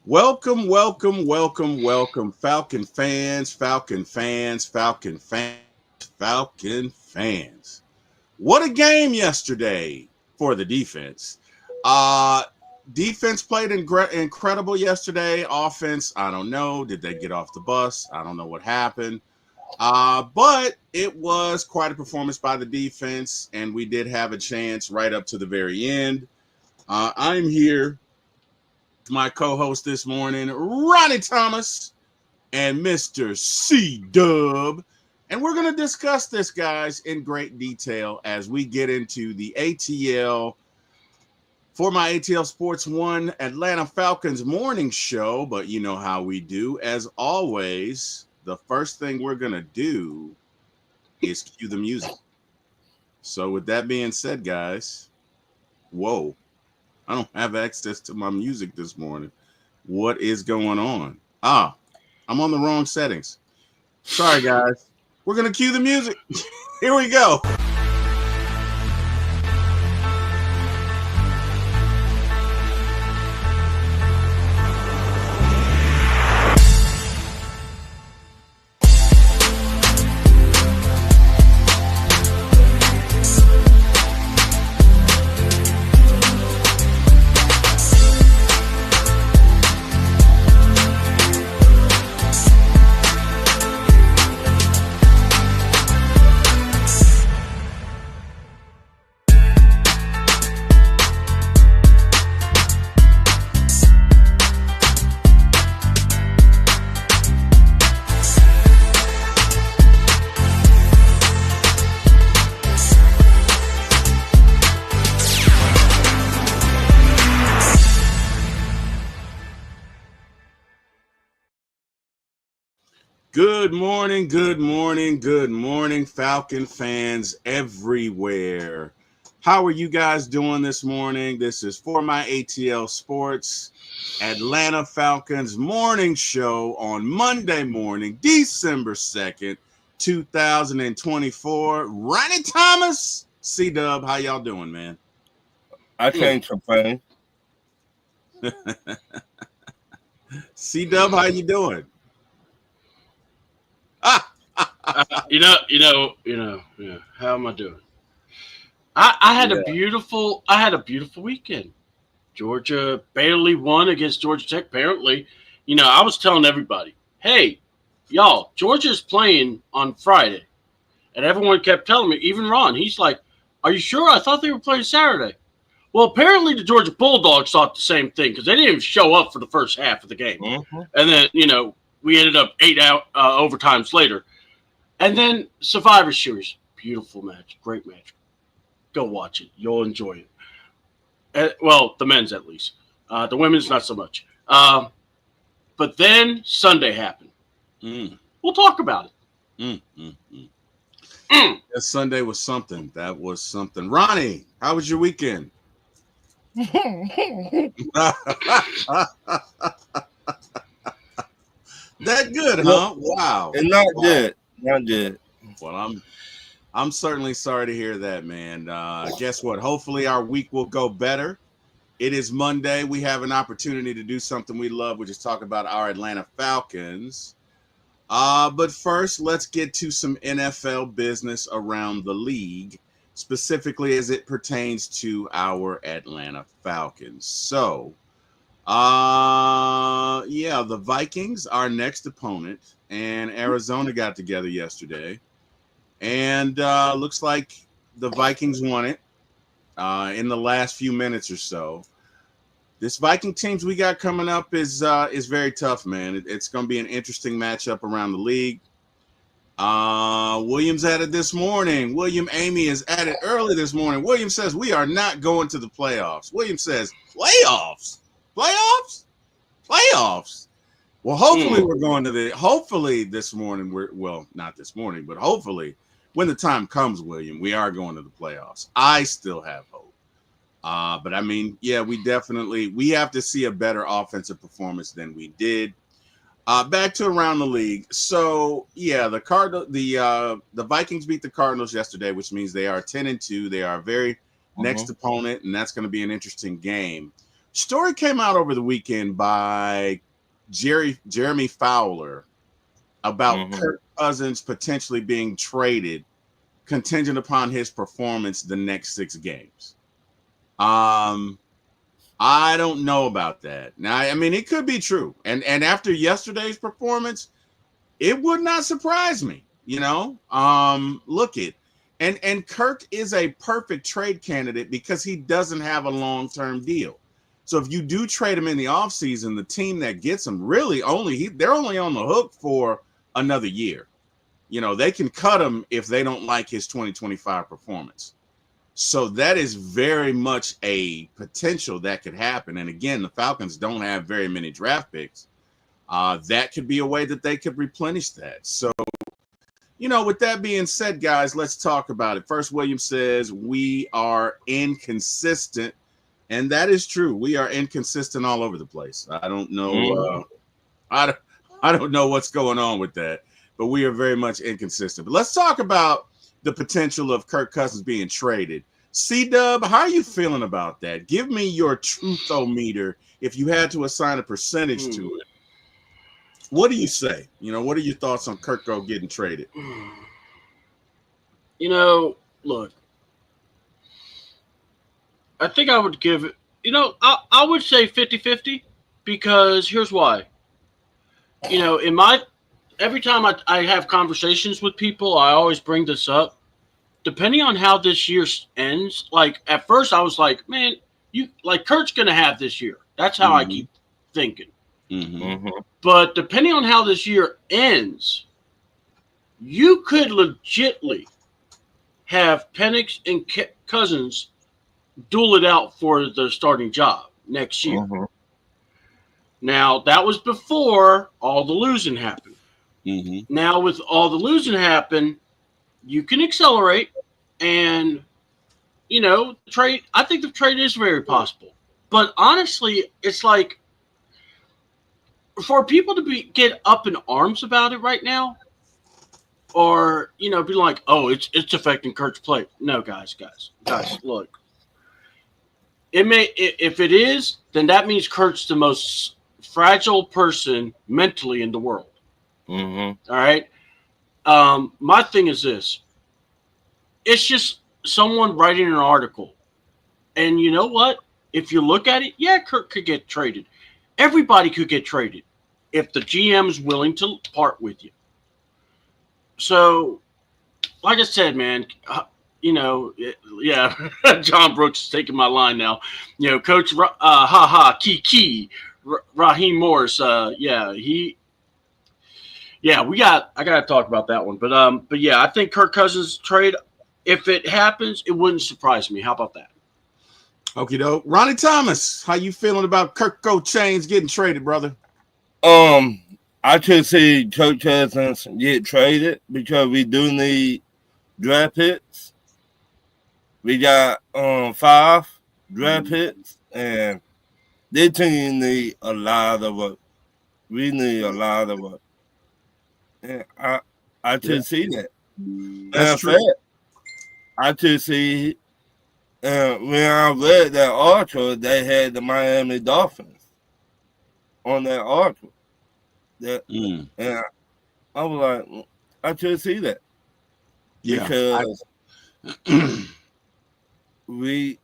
Welcome, welcome, welcome, welcome, Falcon fans, Falcon fans, Falcon fans, Falcon fans. What a game yesterday for the defense. Uh, Defense played incredible yesterday. Offense, I don't know. Did they get off the bus? I don't know what happened. But it was quite a performance by the defense, and we did have a chance right up to the very end. I'm here, my co-host this morning, Ronnie Thomas and Mr. C Dub. And we're going to discuss this, guys, in great detail as we get into the ATL for my ATL Sports One Atlanta Falcons morning show. But you know how we do. As always, the first thing we're going to do is cue the music. So with that being said, guys, whoa, I don't have access to my music this morning. What is going on? I'm on the wrong settings. Sorry, guys. We're going to cue the music. Here we go. Good morning, good morning, good morning, Falcon fans everywhere. How are you guys doing this morning? This is for my ATL Sports Atlanta Falcons morning show on Monday morning, December 2nd, 2024. Ronnie Thomas, C-Dub, how y'all doing, man? I can't complain. C-Dub, how you doing? How am I doing? I had a beautiful weekend. Georgia barely won against Georgia Tech. Apparently, I was telling everybody, hey, y'all, Georgia's playing on Friday. And everyone kept telling me, even Ron, he's like, are you sure? I thought they were playing Saturday. Well, apparently the Georgia Bulldogs thought the same thing because they didn't even show up for the first half of the game. Mm-hmm. And then, we ended up 8 overtimes later. And then Survivor Series. Beautiful match. Great match. Go watch it. You'll enjoy it. Well, the men's at least. The women's not so much. But then Sunday happened. We'll talk about it. That Sunday was something. That was something. Ronnie, how was your weekend? That good, huh? Wow. And not good. Not good. Well, I'm certainly sorry to hear that, man. Guess what? Hopefully our week will go better. It is Monday. We have an opportunity to do something we love, which is talk about our Atlanta Falcons. But first, let's get to some NFL business around the league, specifically as it pertains to our Atlanta Falcons. So, the Vikings, our next opponent, and Arizona got together yesterday, and looks like the Vikings won it in the last few minutes or so. This Viking teams we got coming up is very tough, man. It's going to be an interesting matchup around the league. Williams at it this morning. William Amy is at it early this morning. William says we are not going to the playoffs. William says playoffs. Well, hopefully we're going to hopefully this morning not this morning, but hopefully when the time comes, William, we are going to the playoffs. I still have hope. But I mean, yeah, we have to see a better offensive performance than we did. Back to around the league. So yeah, the Vikings beat the Cardinals yesterday, which means they are 10-2. They are a very next opponent, and that's going to be an interesting game. Story came out over the weekend by Jeremy Fowler about Kirk Cousins potentially being traded contingent upon his performance the next 6 games. I don't know about that. Now, I mean, it could be true. And after yesterday's performance, it would not surprise me, you know. Look it. And Kirk is a perfect trade candidate because he doesn't have a long-term deal. So if you do trade him in the offseason, the team that gets him really they're only on the hook for another year. You know, they can cut him if they don't like his 2025 performance. So that is very much a potential that could happen. And again, the Falcons don't have very many draft picks. That could be a way that they could replenish that. So, you know, with that being said, guys, let's talk about it. First, William says we are inconsistent. And that is true. We are inconsistent all over the place. I don't know. I don't know what's going on with that, but we are very much inconsistent. But let's talk about the potential of Kirk Cousins being traded. C-Dub, how are you feeling about that? Give me your truthometer if you had to assign a percentage to it. What do you say? You know, what are your thoughts on Kirk getting traded? You know, look, I think I would give it, you know, I would say 50-50 because here's why. You know, every time I have conversations with people, I always bring this up. Depending on how this year ends, like at first I was like, man, Kurt's going to have this year. That's how I keep thinking. But depending on how this year ends, you could legitimately have Penix and Cousins duel it out for the starting job next year. Now, that was before all the losing happened. Now, with all the losing happen, you can accelerate and, you know, trade. I think the trade is very possible. But honestly, it's like for people to get up in arms about it right now or, you know, be like, oh, it's affecting Kurt's play. No, guys, look. If it is, then that means Kurt's the most fragile person mentally in the world. All right. My thing is this. It's just someone writing an article. And you know what? If you look at it, yeah, Kirk could get traded. Everybody could get traded if the GM is willing to part with you. So, like I said, man, you know, yeah, John Brooks is taking my line now. You know, Coach, Kiki, Rah Morris, I got to talk about that one. But yeah, I think Kirk Cousins trade, if it happens, it wouldn't surprise me. How about that? Okie doke. Ronnie Thomas, how you feeling about Kirk Chains getting traded, brother? I could see Kirk Cousins get traded because we do need draft picks. We got 5 draft picks, and this team need a lot of work. We need a lot of work. And I could see that. That's true. I could see when I read that article, they had the Miami Dolphins on that article. And I was like, I could see that. Yeah. Because we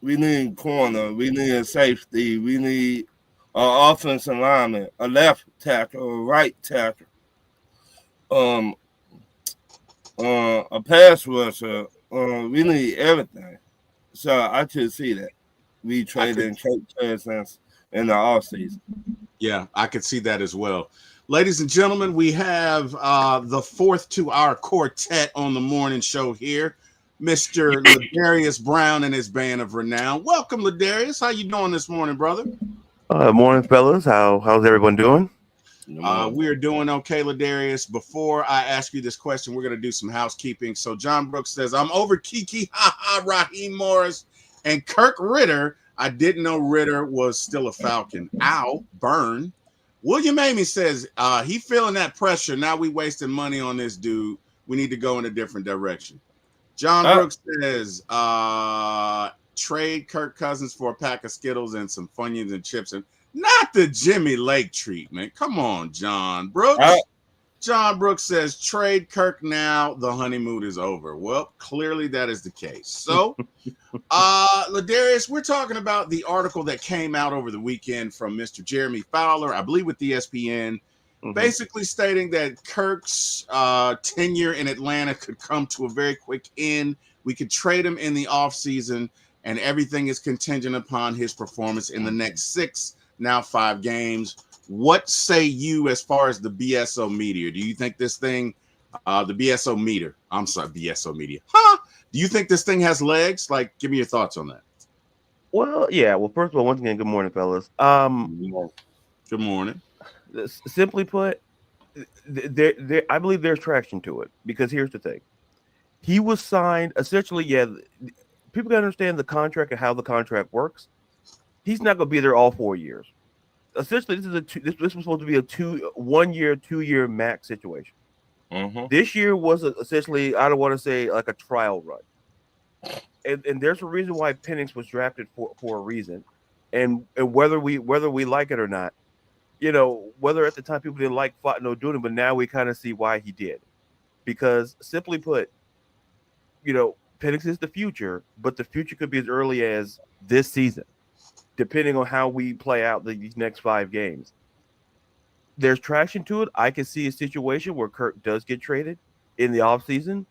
need corner, we need a safety, we need an offensive lineman, a left tackle, a right tackle, a pass rusher. We need everything. So I could see that we traded Kirk Cousins in the offseason. Yeah, I could see that as well. Ladies and gentlemen, we have the fourth to our quartet on the morning show here, Mr. Ladarius Brown and his band of renown. Welcome, Ladarius. How you doing this morning, brother? Morning, fellas. How's everyone doing? We are doing okay, Ladarius. Before I ask you this question, we're going to do some housekeeping. So John Brooks says, I'm over Kiki, Rah Morris, and Kirk Ritter. I didn't know Ritter was still a Falcon. Ow, burn. William Amy says, he feeling that pressure. Now we wasting money on this dude. We need to go in a different direction. John Brooks says, trade Kirk Cousins for a pack of Skittles and some Funyuns and chips, and not the Jimmy Lake treatment. Come on, John Brooks. John Brooks says trade Kirk now. The honeymoon is over. Well, clearly that is the case. So, Ladarius, we're talking about the article that came out over the weekend from Mr. Jeremy Fowler, I believe with ESPN, basically stating that Kirk's tenure in Atlanta could come to a very quick end. We could trade him in the offseason, and everything is contingent upon his performance in the next 6, now 5 games. What say you as far as the BSO meter? Do you think this thing, the BSO meter, I'm sorry, BSO media, do you think this thing has legs? Like, give me your thoughts on that. Well, yeah. Well, first of all, once again, good morning, fellas. Good morning. Simply put, I believe there's traction to it because here's the thing. He was signed, essentially, people can understand the contract and how the contract works. He's not going to be there all 4 years. Essentially, this was supposed to be a 1 year, 2 year max situation. This year was essentially, I don't want to say like a trial run, and there's a reason why Penix was drafted for a reason, and whether we like it or not, whether at the time people didn't like Fontenot doing it, but now we kind of see why he did, because simply put, Penix is the future, but the future could be as early as this season, depending on how we play out these next 5 games. There's traction to it. I can see a situation where Kirk does get traded in the offseason,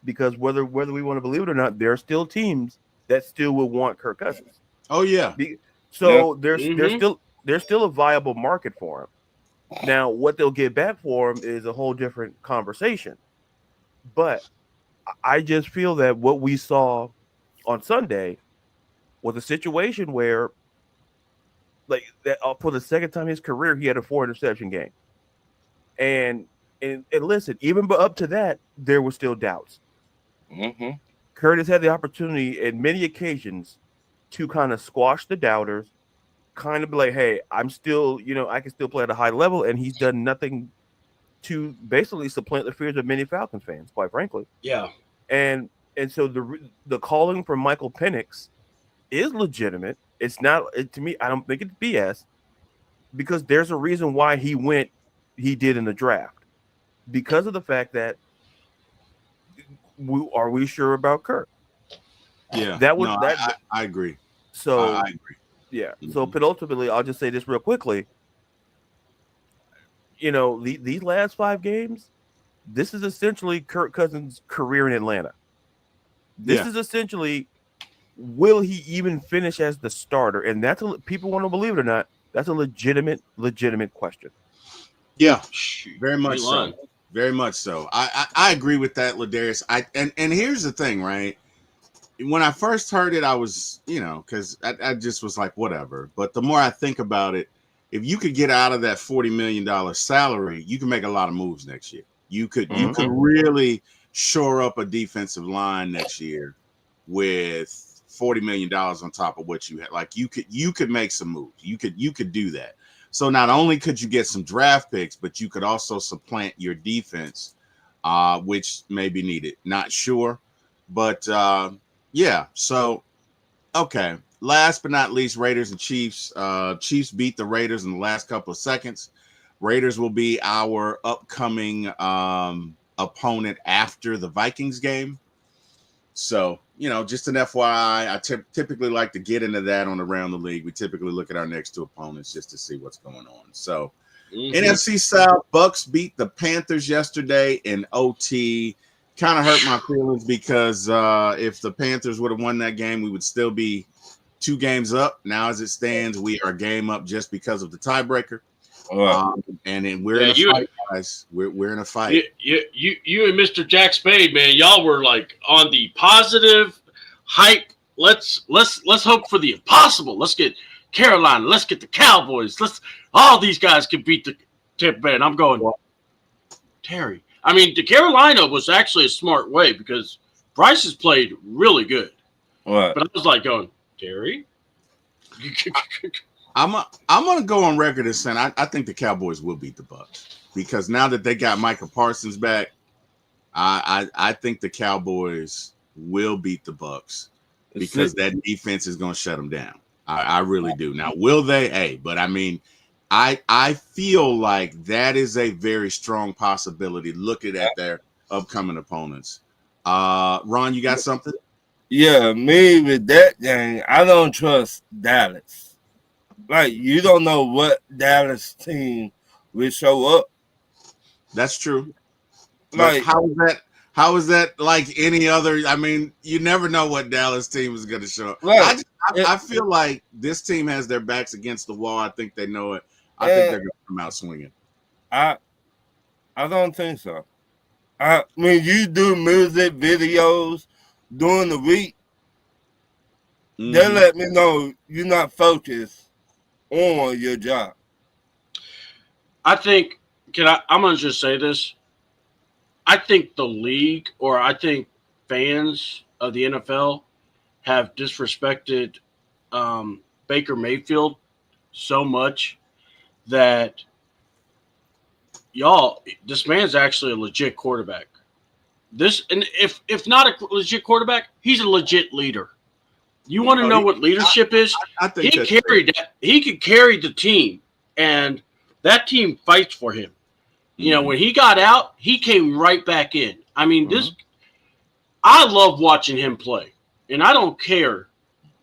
because whether we want to believe it or not, there are still teams that still will want Kirk Cousins. Oh, yeah. So there's still a viable market for him. Now, what they'll get back for him is a whole different conversation. But I just feel that what we saw on Sunday was a situation where, like, that for the second time in his career, he had a 4 interception game. And listen, even up to that, there were still doubts. Curtis had the opportunity at many occasions to kind of squash the doubters, kind of be like, hey, I'm still, I can still play at a high level, and he's done nothing to basically supplant the fears of many Falcons fans, quite frankly. Yeah. And so the calling for Michael Penix is legitimate. It's not, to me, I don't think it's BS, because there's a reason why he did in the draft, because of the fact that are we sure about Kirk? Yeah, I agree. So I agree. Yeah. So, but ultimately, I'll just say this real quickly. These last 5 games, this is essentially Kirk Cousins' career in Atlanta. This is essentially, will he even finish as the starter? And people want to believe it or not, that's a legitimate question. Yeah, very much so. Very much so. I agree with that, Ladarius. And here's the thing, right? When I first heard it, I was, because I just was like, whatever. But the more I think about it, if you could get out of that $40 million salary, you can make a lot of moves next year. You could really shore up a defensive line next year with $40 million on top of what you had. Like, you could make some moves. You could do that. So not only could you get some draft picks, but you could also supplant your defense, which may be needed. Not sure, but yeah. So, okay. Last but not least, Raiders and Chiefs. Chiefs beat the Raiders in the last couple of seconds. Raiders will be our upcoming opponent after the Vikings game. So, just an FYI, I typically like to get into that on Around the League. We typically look at our next 2 opponents just to see what's going on. So, NFC South, Bucks beat the Panthers yesterday in OT. Kind of hurt my feelings because if the Panthers would have won that game, we would still be 2 games up. Now, as it stands, we are a game up just because of the tiebreaker. And then we're in a fight, guys. We're in a fight. You and Mr. Jack Spade, man, y'all were like on the positive hype. Let's hope for the impossible. Let's get Carolina. Let's get the Cowboys. All these guys can beat the Tampa Bay. And I'm going, Terry. I mean, the Carolina was actually a smart way because Bryce has played really good. What? But I was like going, Terry. I'm gonna go on record as saying I think the Cowboys will beat the Bucs because now that they got Micah Parsons back, I think the Cowboys will beat the Bucs. because that defense is going to shut them down. I really do. Now, will they? Hey, but I mean, I feel like that is a very strong possibility looking at their upcoming opponents. Ron, you got something? Yeah, me with that game, I don't trust Dallas. Like, you don't know what Dallas team will show up. That's true. Like, but how is that like any other? I mean, you never know what Dallas team is going to show up. right. I feel like this team has their backs against the wall. I think they know it. I think they're going to come out swinging. I don't think so. When you do music videos during the week, they let me know you're not focused on your job. I think, I'm going to just say this. I think the league, or I think fans of the NFL have disrespected Baker Mayfield so much that this man's actually a legit quarterback. And if not a legit quarterback, he's a legit leader. You want to know what leadership is? I think he could carry the team, and that team fights for him. You know, when he got out, he came right back in. I mean, I love watching him play, and I don't care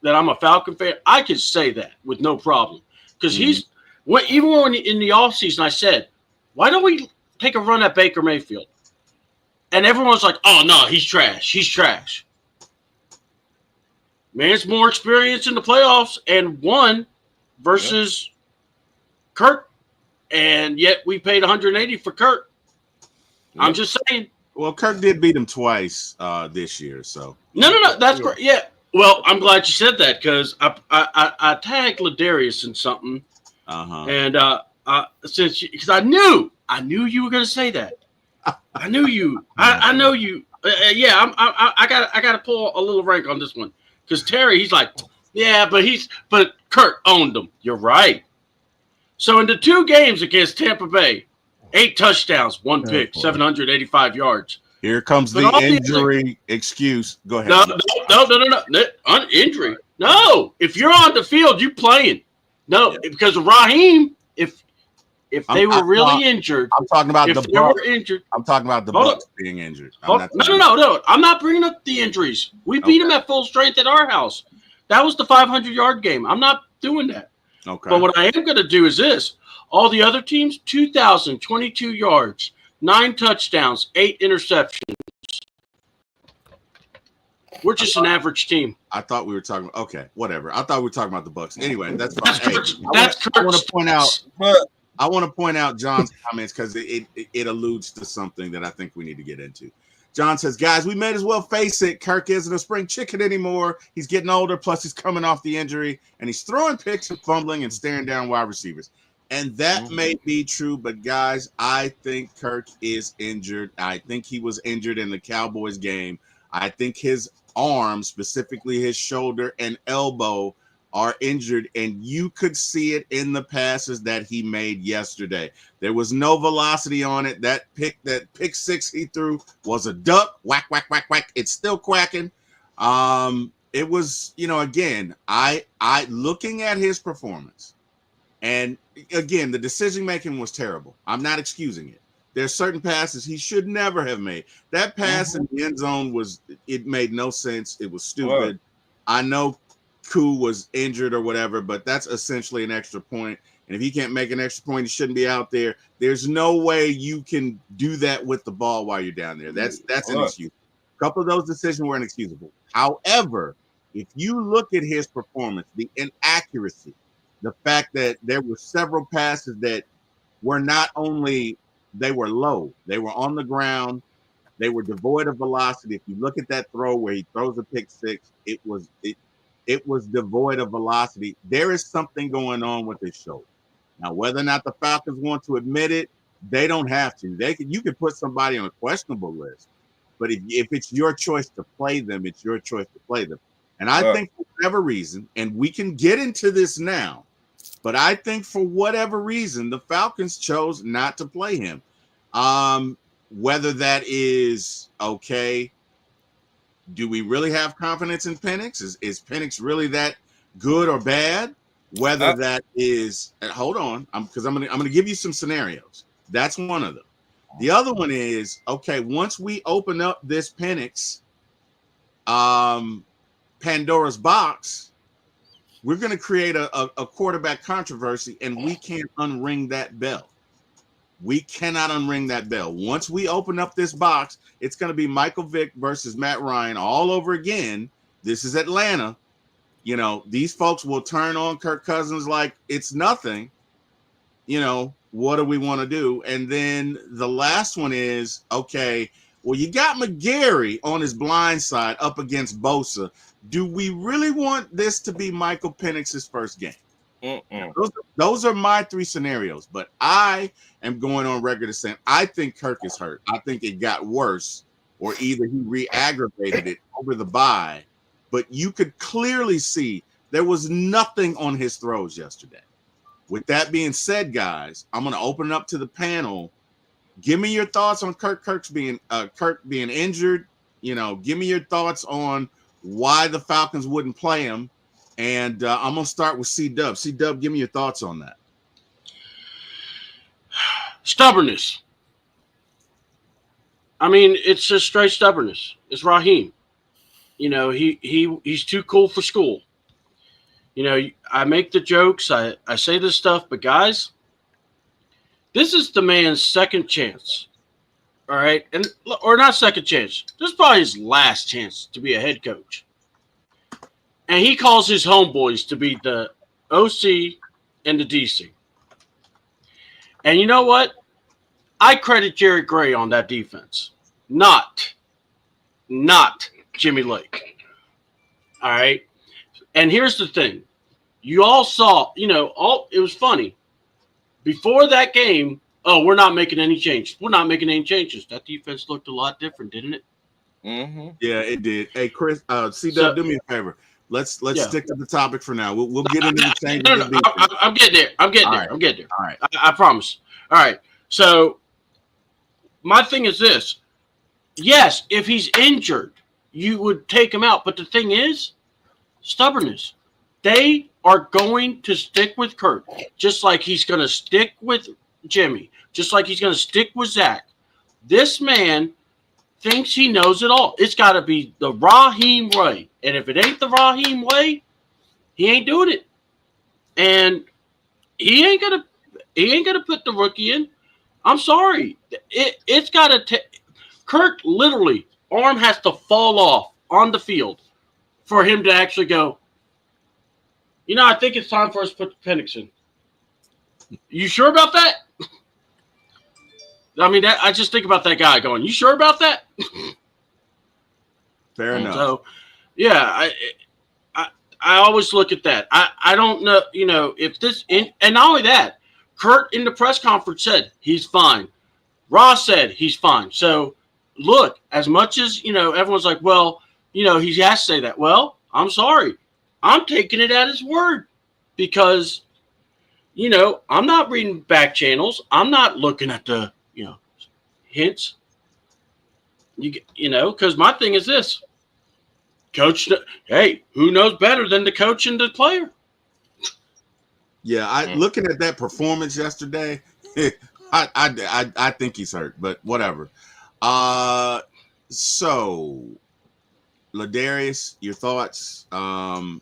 that I'm a Falcon fan. I can say that with no problem because even when in the offseason I said, why don't we take a run at Baker Mayfield? And everyone's like, oh, no, he's trash. He's trash. Man's more experience in the playoffs and won versus Kirk. And yet we paid $180 for Kirk. Yep. I'm just saying. Well, Kirk did beat him twice this year, so. No. That's great. Yeah. Well, I'm glad you said that because I tagged Ladarius in something. And because I knew you were going to say that. I knew you. I know you. I got to pull a little rank on this one because Terry, he's like, yeah, but Kirk owned him. You're right. So in the 2 games against Tampa Bay, 8 touchdowns, 1 pick, 785 yards. Here comes the injury excuse. Go ahead. No. Injury. No. If you're on the field, you're playing. No, because of Raheem, if they were really injured. I'm talking about the Bucs. Injured. I'm talking about the Bucs being injured. No. I'm not bringing up the injuries. We beat them at full strength at our house. That was the 500-yard game. I'm not doing that. Okay. But what I am going to do is this. All the other teams, 2,022 yards, 9 touchdowns, 8 interceptions. We're just an average team. I thought we were talking. Okay, whatever. I thought we were talking about the Bucs. Anyway, that's fine. I want to point out John's comments because it alludes to something that I think we need to get into. John says, guys, we may as well face it. Kirk isn't a spring chicken anymore. He's getting older, plus he's coming off the injury, and he's throwing picks and fumbling and staring down wide receivers. And that may be true, but guys, I think Kirk is injured. I think he was injured in the Cowboys game. I think his arm, specifically his shoulder and elbow, are injured, and you could see it in the passes that he made yesterday. There was no velocity on it. That pick 6 he threw was a duck. Whack, whack, whack, whack. It's still quacking. It was, again, I looking at his performance, and again, the decision making was terrible. I'm not excusing it. There's certain passes he should never have made. That pass in the end zone it made no sense. It was stupid. I know Koo was injured or whatever, but that's essentially an extra point. And if he can't make an extra point, he shouldn't be out there. There's no way you can do that with the ball while you're down there. That's inexcusable. A couple of those decisions were inexcusable. However, if you look at his performance, the inaccuracy, the fact that there were several passes that were not only they were low, they were on the ground, they were devoid of velocity. If you look at that throw where he throws a pick 6, it was devoid of velocity. There is something going on with his shoulder. Now, whether or not the Falcons want to admit it, they don't have to. You can put somebody on a questionable list, but if it's your choice to play them, it's your choice to play them. And I think for whatever reason, and we can get into this now, but I think for whatever reason, the Falcons chose not to play him. Whether that is okay, do we really have confidence in Penix? Is Penix really that good or bad? Whether that is, hold on, because I'm gonna give you some scenarios. That's one of them. The other one is, okay, once we open up this Penix Pandora's box, we're going to create a quarterback controversy, and we can't unring that bell. We cannot unring that bell. Once we open up this box, it's going to be Michael Vick versus Matt Ryan all over again. This is Atlanta. You know, these folks will turn on Kirk Cousins like it's nothing. You know, what do we want to do? And then the last one is, okay, well, you got McGarry on his blind side up against Bosa. Do we really want this to be Michael Penix's first game? Those are my three scenarios, but I am going on record as saying I think Kirk is hurt. I think it got worse, or either he re-aggravated it over the bye, but you could clearly see there was nothing on his throws yesterday. With that being said, guys, I'm going to open it up to the panel. Give me your thoughts on Kirk being injured. You know, give me your thoughts on why the Falcons wouldn't play him. And I'm going to start with C-Dub. C-Dub, give me your thoughts on that. Stubbornness. I mean, it's just straight stubbornness. It's Raheem. You know, he's too cool for school. You know, I make the jokes. I say this stuff. But, guys, this is the man's second chance. All right? Or not second chance. This is probably his last chance to be a head coach. And he calls his homeboys to be the OC and the DC. And you know what? I credit Jerry Gray on that defense. Not Jimmy Lake. All right? And here's the thing. You all saw, you know, it was funny. Before that game, we're not making any changes. We're not making any changes. That defense looked a lot different, didn't it? Mm-hmm. Yeah, it did. Hey, Chris, C-Dub, do me a favor. Let's stick to the topic for now. We'll get into the changes. No, I'm getting there. I'm getting there. All right. I promise. All right. So my thing is this. Yes, if he's injured, you would take him out. But the thing is, stubbornness. They are going to stick with Kirk, just like he's going to stick with Jimmy, just like he's going to stick with Zach. This man thinks he knows it all. It's got to be the Raheem way. And if it ain't the Raheem way, he ain't doing it. And he ain't gonna put the rookie in. I'm sorry. It's got to Kirk literally arm has to fall off on the field for him to actually go, you know, I think it's time for us to put Penix in. You sure about that? I mean, I just think about that guy going, you sure about that? Fair enough. So, yeah, I always look at that. I don't know, you know, if this – and not only that, Kurt in the press conference said he's fine. Ross said he's fine. So, look, as much as, you know, everyone's like, well, you know, he has to say that. Well, I'm sorry. I'm taking it at his word because, you know, I'm not reading back channels. I'm not looking at the, you know, hints. You know, because my thing is this. Coach, hey, who knows better than the coach and the player? Yeah, looking at that performance yesterday, I think he's hurt, but whatever. So, Ladarius, your thoughts?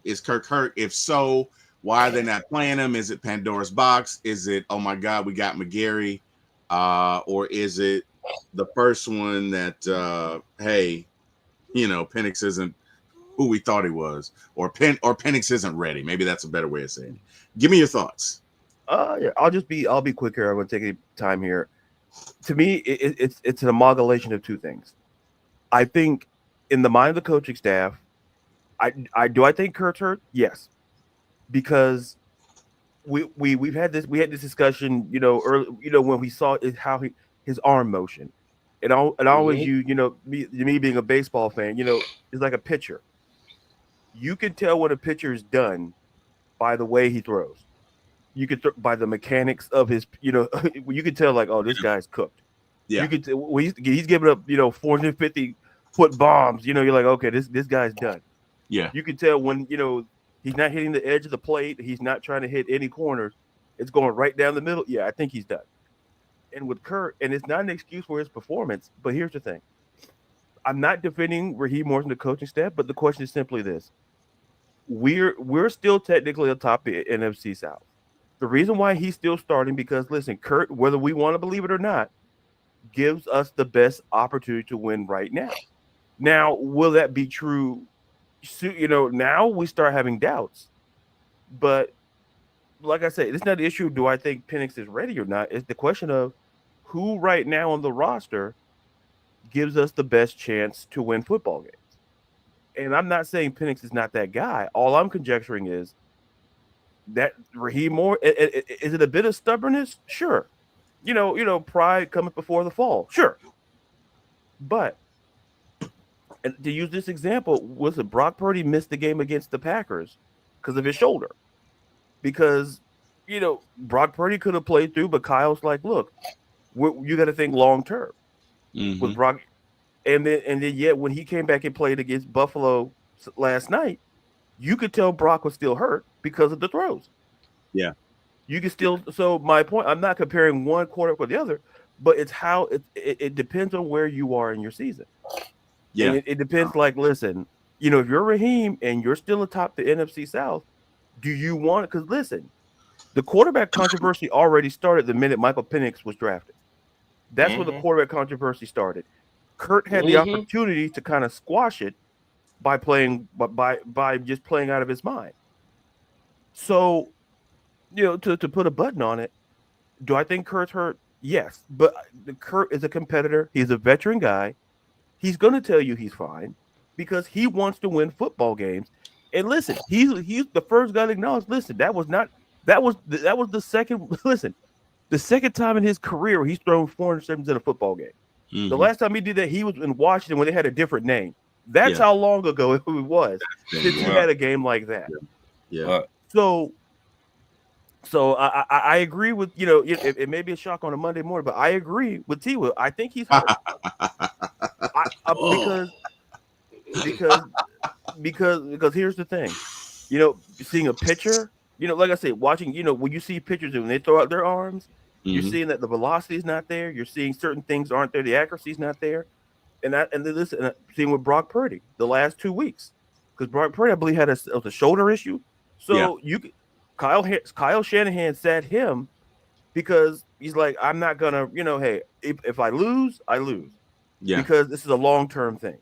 Is Kirk hurt? If so, why are they not playing him? Is it Pandora's box? Is it, oh my God, we got McGarry? Or is it the first one that, hey, you know, Penix isn't who we thought he was, or Penix isn't ready? Maybe that's a better way of saying it. Give me your thoughts. Yeah, I'll be quick here. I'm going to take any time here. To me, it's an amalgamation of two things. I think in the mind of the coaching staff, I think Kurt's hurt? Yes, because we had this discussion, you know, early, you know, when we saw his arm motion, and I always you know, me being a baseball fan, you know, it's like a pitcher. You can tell when a pitcher is done by the way he throws. You could by the mechanics of his, you know, you could tell like, oh, this guy's cooked. Yeah, you could. He's giving up, you know, 450 put bombs. You know, you're like, okay, this guy's done. Yeah. You can tell when, he's not hitting the edge of the plate. He's not trying to hit any corners. It's going right down the middle. Yeah, I think he's done. And with Kurt, and it's not an excuse for his performance, but here's the thing. I'm not defending Raheem Morris and the coaching staff, but the question is simply this. We're still technically atop the NFC South. The reason why he's still starting because, listen, Kurt, whether we want to believe it or not, gives us the best opportunity to win right now. Now, will that be true? Now we start having doubts. But like I said, it's not the issue. Do I think Penix is ready or not? It's the question of who right now on the roster gives us the best chance to win football games. And I'm not saying Penix is not that guy. All I'm conjecturing is that Raheem Moore, is it a bit of stubbornness? Sure. Pride cometh before the fall. Sure. But and to use this example, was it Brock Purdy missed the game against the Packers because of his shoulder? Because, Brock Purdy could have played through, but Kyle's like, look, you got to think long term with Brock. And then yet when he came back and played against Buffalo last night, you could tell Brock was still hurt because of the throws. Yeah. You can still. So my point, I'm not comparing one quarterback with the other, but it's how it depends on where you are in your season. Yeah. And it depends. Like, listen, if you're Raheem and you're still atop the NFC South, do you want it? Because listen, the quarterback controversy already started the minute Michael Penix was drafted. That's when the quarterback controversy started. Kurt had the opportunity to kind of squash it by just playing out of his mind. So, to put a button on it, do I think Kurt's hurt? Yes, but Kurt is a competitor. He's a veteran guy. He's going to tell you he's fine because he wants to win football games. And listen, he's the first guy to acknowledge. Listen, that was the second. Listen, the second time in his career he's thrown 4 interceptions in a football game. The last time he did that, he was in Washington when they had a different name. That's how long ago it was since he had a game like that. Yeah. So I agree with it may be a shock on a Monday morning, but I agree with T-Will. I think he's hurt. Because here's the thing, seeing a pitcher, like I said, watching, when you see pitchers when they throw out their arms, you're seeing that the velocity is not there. You're seeing certain things aren't there. The accuracy is not there. And seeing with Brock Purdy the last 2 weeks, because Brock Purdy, I believe, had a shoulder issue. So Kyle Shanahan sat him because he's like, I'm not gonna, hey, if I lose, I lose. Yeah. Because this is a long-term thing.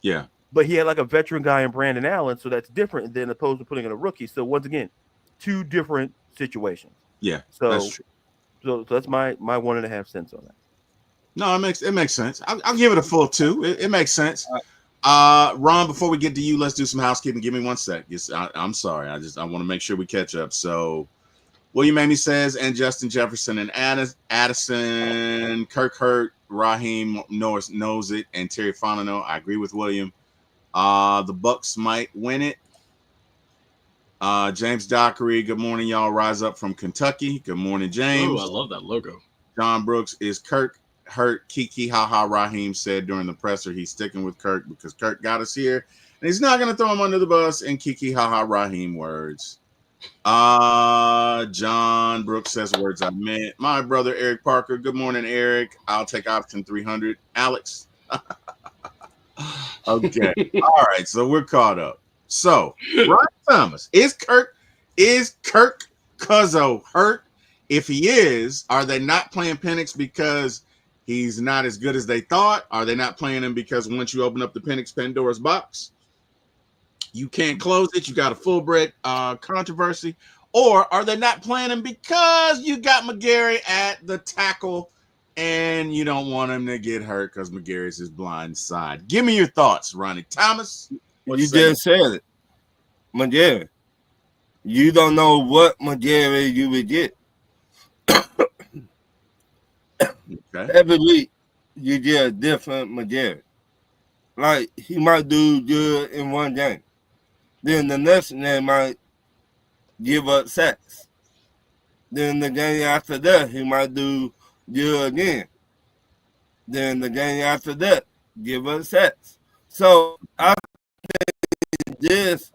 Yeah. But he had like a veteran guy in Brandon Allen, so that's different than opposed to putting in a rookie. So once again, 2 different situations. Yeah. So that's true. So that's my 1.5 cents on that. No, it makes sense. I'll give it a full 2. It makes sense. Ron, before we get to you, let's do some housekeeping. Give me 1 sec. I'm sorry. I want to make sure we catch up. So William Amy says, and Justin Jefferson and Addison, Kirk hurt, Raheem Norris knows it, and Terry Fontenot. I agree with William. The Bucks might win it. James Dockery, good morning, y'all. Rise up from Kentucky. Good morning, James. Oh, I love that logo. John Brooks, is Kirk hurt? Kiki, haha, Raheem said during the presser he's sticking with Kirk because Kirk got us here, and he's not going to throw him under the bus. And Kiki, haha, Raheem words. John Brooks says words I meant. My brother Eric Parker, good morning, Eric. I'll take option 300. Alex. Okay. All right, so we're caught up. So, Ryan Thomas, is Kirk Cousins hurt? If he is, are they not playing Penix because he's not as good as they thought? Are they not playing him because once you open up the Penix Pandora's box, you can't close it? You got a full-bred controversy. Or are they not playing him because you got McGarry at the tackle and you don't want him to get hurt because McGarry's his blind side? Give me your thoughts, Ronnie Thomas. You just said it. McGarry. You don't know what McGarry you would get. Okay. Every week, you get a different McGarry. Like, he might do good in one game. Then the next game might give up sacks. Then the game after that, he might do good again. Then the game after that, give up sacks. So I think this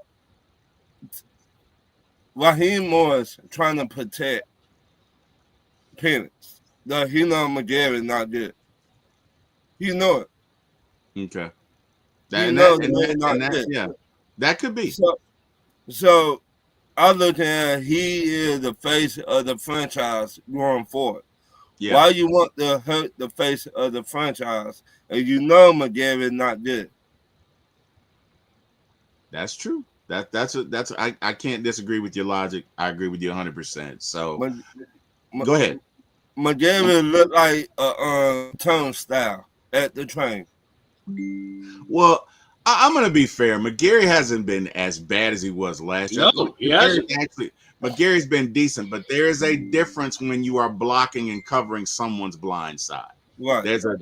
Raheem Morris trying to protect Penix. He know McGarry not good. He know it. Okay. Yeah. That could be. So I look at he is the face of the franchise going forward. Yeah. Why you want to hurt the face of the franchise and you know McGarry not good? That's true. I can't disagree with your logic. I agree with you 100%. So go ahead. McGarry looked like a turnstile at the train. Well, I'm going to be fair. McGarry hasn't been as bad as he was last year. No, he hasn't. McGarry's been decent, but there is a difference when you are blocking and covering someone's blind side. Right. There's a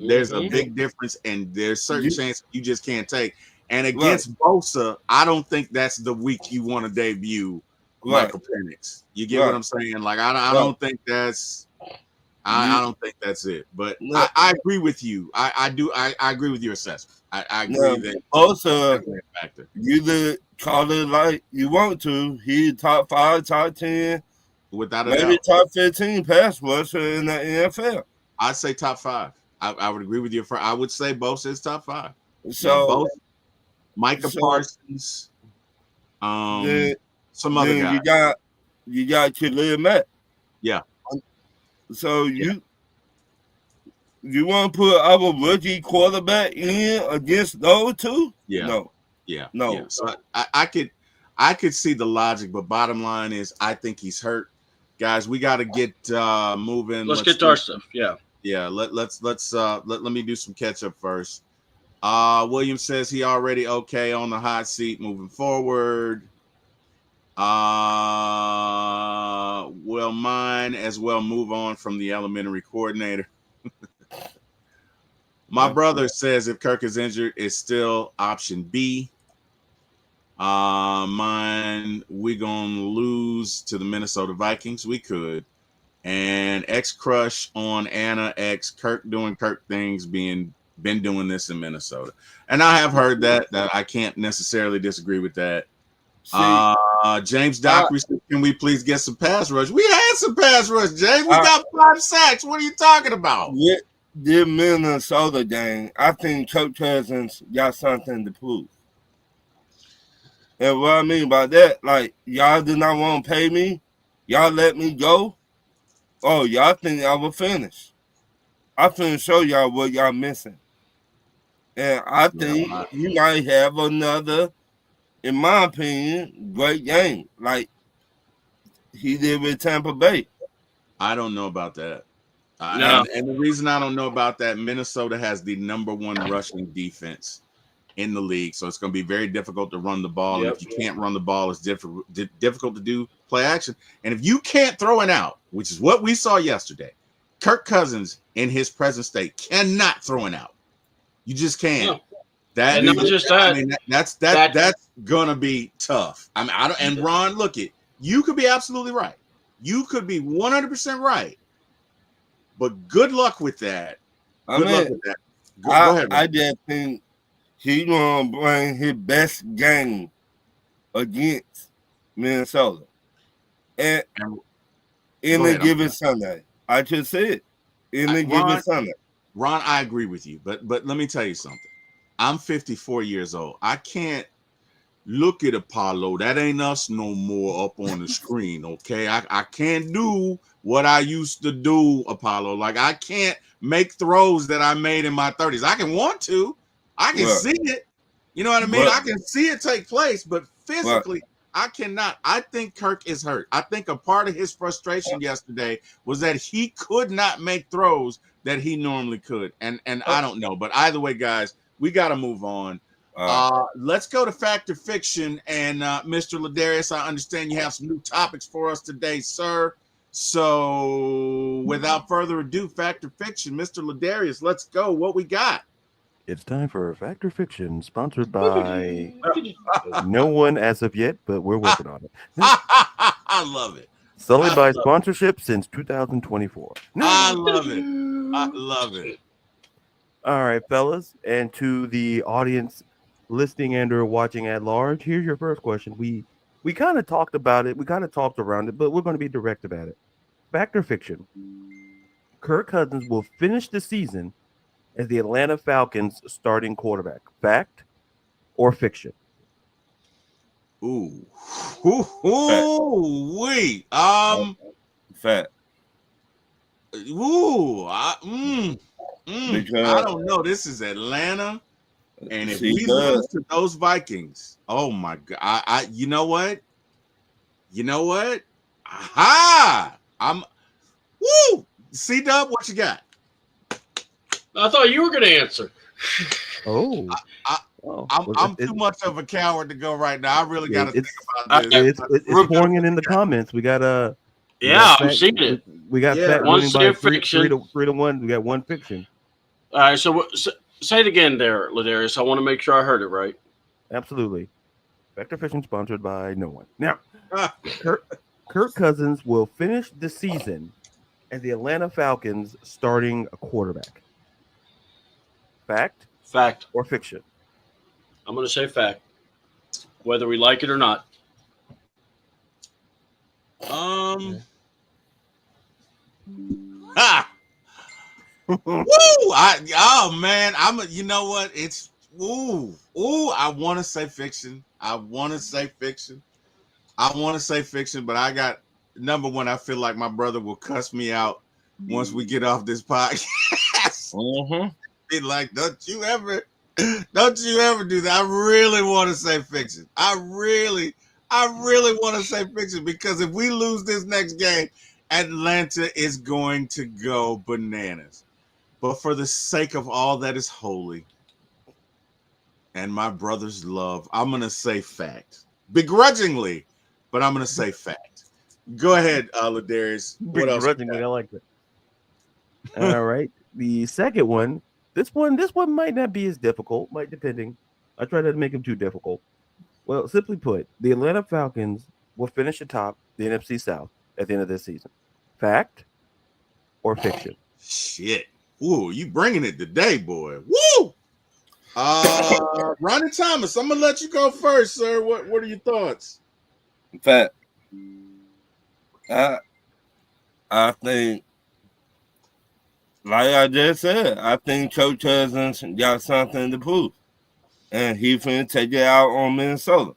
big difference, and there's certain chances you just can't take. And against Bosa, I don't think that's the week you want to debut Michael Penix. You get what I'm saying? Like I don't think that's I don't think that's it. But I agree with you. I agree with your assessment. I agree that also you could call it like you want to. He top 5, top 10, without a maybe doubt. top 15 pass rusher in the NFL. I'd say top 5. I would agree with you. I would say Bosa is top 5. So both Micah Parsons, some other guys. You got Khalil Mack. Yeah. So you want to put our rookie quarterback in against those two? Yeah. No. Yeah. No. Yeah. So I could see the logic, but bottom line is I think he's hurt. Guys, we got to get moving. Let's get to our stuff. Yeah. Yeah. Let me do some catch up first. William says he already okay on the hot seat moving forward. Will mine as well move on from the elementary coordinator. My brother says if Kirk is injured, it's still option B. Mine, we gonna lose to the Minnesota Vikings. We could. And X crush on Anna X Kirk doing Kirk things been doing this in Minnesota. And I have heard that I can't necessarily disagree with that. James Dockery said, can we please get some pass rush? We had some pass rush, James. We got 5 sacks. What are you talking about? Yeah, the Minnesota game, I think Kirk Cousins got something to prove. And what I mean by that, like, y'all do not want to pay me? Y'all let me go? Oh, y'all think I will finish? I'm finna show y'all what y'all missing. And I think you might have another, in my opinion, great game. Like he did with Tampa Bay. I don't know about that. And the reason I don't know about that, Minnesota has the #1 rushing defense in the league. So it's going to be very difficult to run the ball. Yep. And if you can't run the ball, it's difficult to do play action. And if you can't throw it out, which is what we saw yesterday, Kirk Cousins in his present state cannot throw it out. You just can't. That's gonna be tough. I mean, and Ron, look you could be absolutely right. You could be 100% right. But good luck with that. Go ahead. I just think he's gonna bring his best game against Minnesota. And in a given Sunday. I just said in a given Sunday. Ron, I agree with you, but let me tell you something. I'm 54 years old. I can't look at Apollo. That ain't us no more up on the screen, okay? I can't do what I used to do, Apollo. Like, I can't make throws that I made in my 30s. I can want to. I can see it. You know what I mean? I can see it take place, but physically, I cannot. I think Kirk is hurt. I think a part of his frustration yesterday was that he could not make throws that he normally could. And I don't know. But either way, guys, we got to move on. Let's go to Fact or Fiction. And Mr. Ladarius, I understand you have some new topics for us today, sir. So without further ado, Fact or Fiction, Mr. Ladarius, let's go. What we got? It's time for Fact or Fiction, sponsored by no one as of yet, but we're working on it. I love it. Solely by sponsorship since 2024. I love it. I love it. All right, fellas, and to the audience listening and or watching at large, here's your first question. We kind of talked about it. We kind of talked around it, but we're going to be direct about it. Fact or fiction? Kirk Cousins will finish the season as the Atlanta Falcons starting quarterback. Fact or fiction? Ooh. Wait. Fact. I don't know. This is Atlanta. And if we lose to those Vikings, oh my God. You know what? Aha! C-Dub, what you got? I thought you were going to answer. Oh. I'm too much of a coward to go right now. I really got to think about this. It's pouring in the comments. We got I'm seeing it. We got Fat one winning by three fiction. to 1. We got one fiction. All right, so say it again there, Ladarius. I want to make sure I heard it right. Absolutely. Fact or fiction sponsored by no one. Now, Kirk Cousins will finish the season as the Atlanta Falcons starting a quarterback. Fact? Fact. Or fiction? I'm going to say fact, whether we like it or not. Man, you know what? It's I want to say fiction. But I got number one. I feel like my brother will cuss me out once we get off this podcast. Be like, don't you ever do that. I really want to say fiction. I really want to say fiction, because if we lose this next game, Atlanta is going to go bananas. But for the sake of all that is holy and my brother's love, I'm going to say fact. Begrudgingly, but I'm going to say fact. Go ahead, Ladarius. What else? Begrudgingly, I like that. All right. The second one, this one might not be as difficult, depending. I try not to make them too difficult. Well, simply put, the Atlanta Falcons will finish atop the NFC South at the end of this season. Fact or fiction? Shit. Ooh, you bringing it today, boy. Woo! Ronnie Thomas, I'm gonna let you go first, sir. What are your thoughts? Fact. I think, like I just said, I think Kirk Cousins got something to prove, and he finna take it out on Minnesota.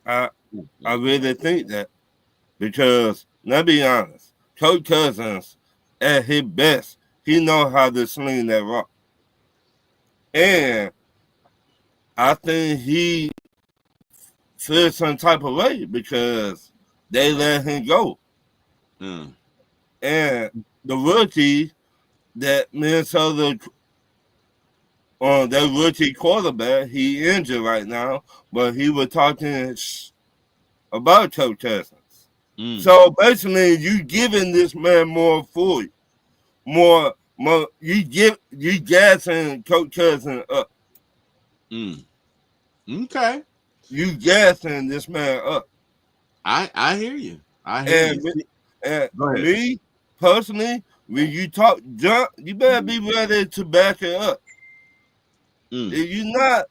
I really think that, because let's be honest, Kirk Cousins at his best, he know how to sling that rock, and I think he feels some type of way because they let him go. And the rookie that Minnesota, their rookie quarterback, he injured right now, but he was talking about Kirk Cousins. So basically, you giving this man more for you, more. You gassing Kirk Cousins up. Okay. You gassing this man up. I hear you. And me personally, when you talk junk, you better be ready to back it up. If you not,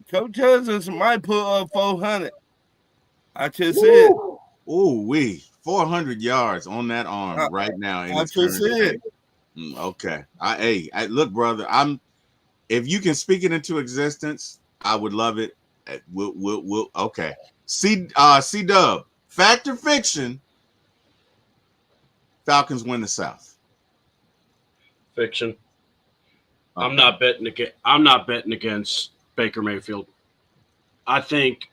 Coach Cousins might put up 400. I just said. Ooh, 400 yards on that arm right now. I just said. Okay. Hey, look, brother. If you can speak it into existence, I would love it. We'll okay. C-Dub, fact or fiction? Falcons win the South. Fiction. Okay. I'm not betting against Baker Mayfield. I think,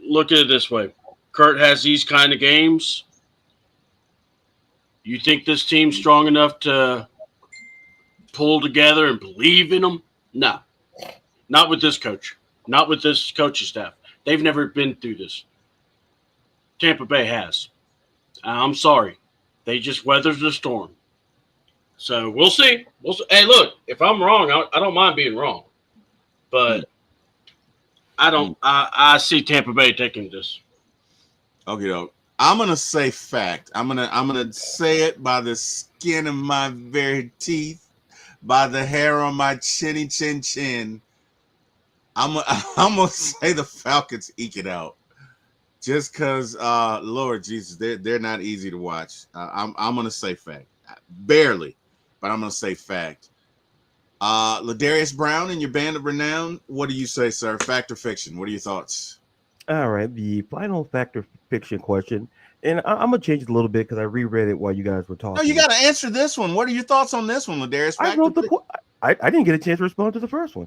look at it this way. Kurt has these kind of games. You think this team's strong enough to pull together and believe in them? No. Not with this coach. Not with this coaching staff. They've never been through this. Tampa Bay has. I'm sorry. They just weathered the storm. So we'll see. Hey, look, if I'm wrong, I don't mind being wrong. But I see Tampa Bay taking this. Okay, I'm gonna say fact. I'm gonna say it by the skin of my very teeth, by the hair on my chinny chin chin. I'm gonna say the Falcons eke it out, just because Lord Jesus, they're not easy to watch. I'm gonna say fact, barely, but I'm gonna say fact. Ladarius Brown and your band of renown. What do you say, sir? Fact or fiction? What are your thoughts? All right, the final factor fiction question, and I'm gonna change it a little bit because I reread it while you guys were No, you talking. got to answer this one. What are your thoughts on this one, Ladarius? I Fact or wrote the. fiction? I didn't get a chance to respond to the first one.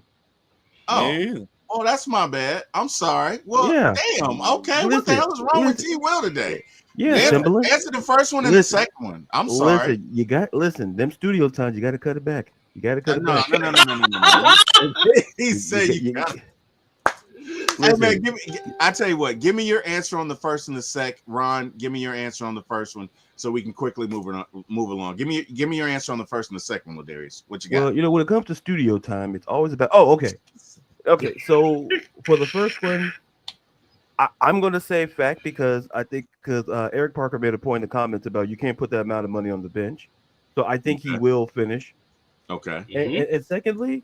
Oh, Me. oh, that's my bad. I'm sorry. Well, Yeah. damn. Okay, what the Listen, hell is wrong with listen. T. Will today? Yeah, Yeah. Timberland. Answer the first one and the Listen, second one. I'm sorry. listen. Them studio times, you got to cut it back. You got to cut it No, back. no. He said you got. Hey man, listen, I tell you what. Give me your answer on the first and the sec. Ron, give me your answer on the first one so we can quickly move along. Give me your answer on the first and the second one, Ladarius. What you got? well, when it comes to studio time, it's always about. Oh, okay. Okay, so for the first one, I'm going to say fact because I think Eric Parker made a point in the comments about you can't put that amount of money on the bench, so I think he Okay. will finish. Okay. And secondly,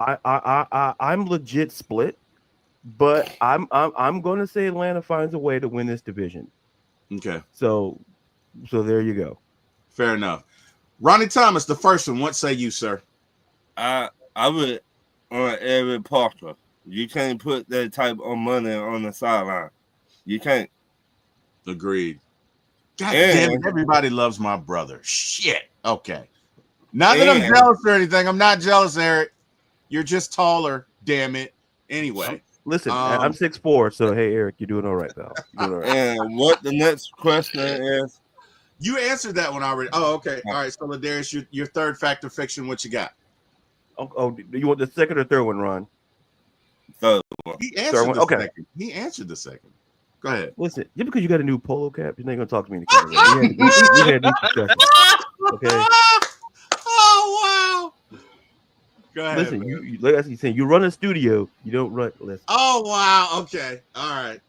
I'm legit split, but I'm going to say Atlanta finds a way to win this division. Okay. So there you go. Fair enough. Ronnie Thomas, the first one. What say you, sir? I would on Eric Parker. You can't put that type of money on the sideline. You can't. Agreed. God damn it. Everybody loves my brother. Shit. Okay. Not that I'm jealous or anything. I'm not jealous, Eric. You're just taller. Damn it. Anyway. Listen, I'm 6'4", so hey, Eric, you're doing all right, pal. You're doing all right. And what the next question is? You answered that one already. Oh, okay. All right. So, Ladarius, your third fact or fiction, what you got? Oh, do you want the second or third one, Ron? Third one. He answered the Okay. second. He answered the second. Go ahead. Listen, just because you got a new polo cap, you're not gonna talk to me in the camera. We had these discussions. Okay. Oh wow. Go ahead. Listen, you like I saying, you run a studio, you don't run. Listen. Oh wow. Okay. All right.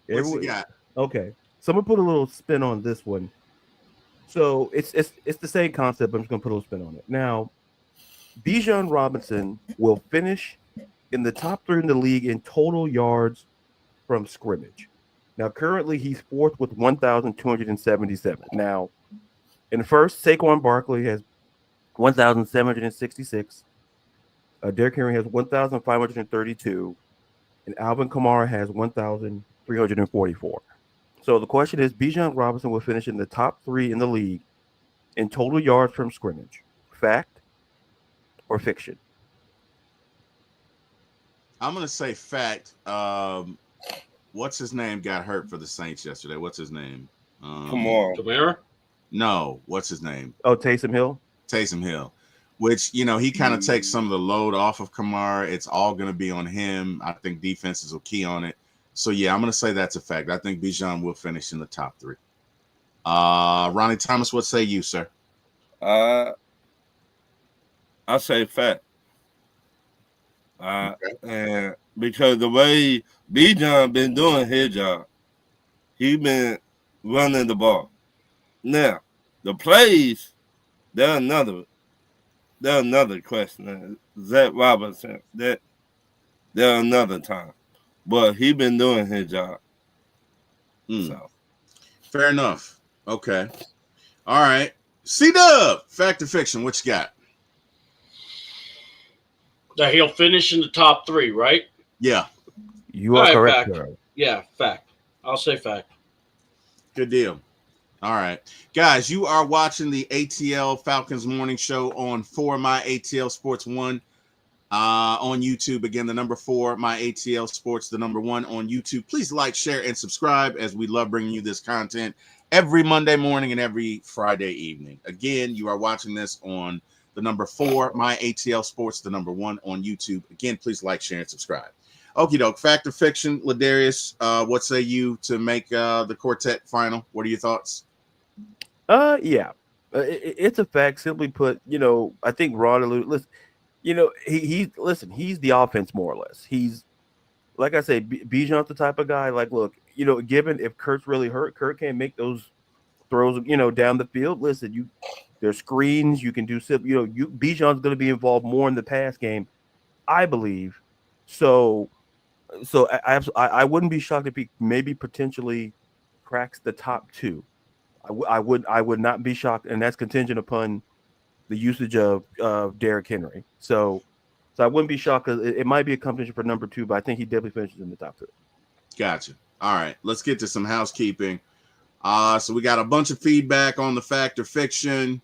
What you got? Okay. So I'm gonna put a little spin on this one. So it's the same concept, but I'm just gonna put a little spin on it. Now, Bijan Robinson will finish in the top 3 in the league in total yards from scrimmage. Now, currently, he's fourth with 1,277. Now, in first, Saquon Barkley has 1,766. Derrick Henry has 1,532. And Alvin Kamara has 1,344. So the question is, Bijan Robinson will finish in the top 3 in the league in total yards from scrimmage. Fact or fiction? I'm gonna say fact. What's his name got hurt for the Saints yesterday? What's his name? Kamara? No, what's his name? Oh, Taysom Hill? Taysom Hill. Which, he kind of takes some of the load off of Kamara. It's all going to be on him. I think defenses will key on it. So, yeah, I'm going to say that's a fact. I think Bijan will finish in the top 3. Ronnie Thomas, what say you, sir? I say fact. And because the way Bijan been doing his job, he been running the ball. Now, the plays, they're another question. Zach Robinson, they're another time. But he been doing his job. So. Fair enough. Okay. All right. C-Dub, fact or fiction, what you got? That he'll finish in the top 3, right? Yeah. You are correct, fact. sir. Yeah, fact. I'll say fact. Good deal. All right. Guys, you are watching the ATL Falcons Morning Show on 4 My ATL Sports 1 on YouTube. Again, the number 4 My ATL Sports, the number 1 on YouTube. Please like, share, and subscribe as we love bringing you this content every Monday morning and every Friday evening. Again, you are watching this on the number 4 My ATL Sports, the number 1 on YouTube. Again, please like, share, and subscribe. Okie doke. Fact or fiction, Ladarius, what say you to make the quartet final? What are your thoughts? Yeah. It's a fact. Simply put, I think Ron alluded. Listen, he's the offense more or less. He's, like I say, Bijan's the type of guy. Like, look, given if Kurt's really hurt, Kurt can't make those throws, down the field. Listen, there's screens you can do. Bijan's going to be involved more in the pass game I believe. So I wouldn't be shocked if he maybe potentially cracks the top two. I would not be shocked, and that's contingent upon the usage of Derrick Henry. So I wouldn't be shocked because it might be a competition for number two, but I think he definitely finishes in the top two. Gotcha. All right, let's get to some housekeeping. So we got a bunch of feedback on the fact or fiction.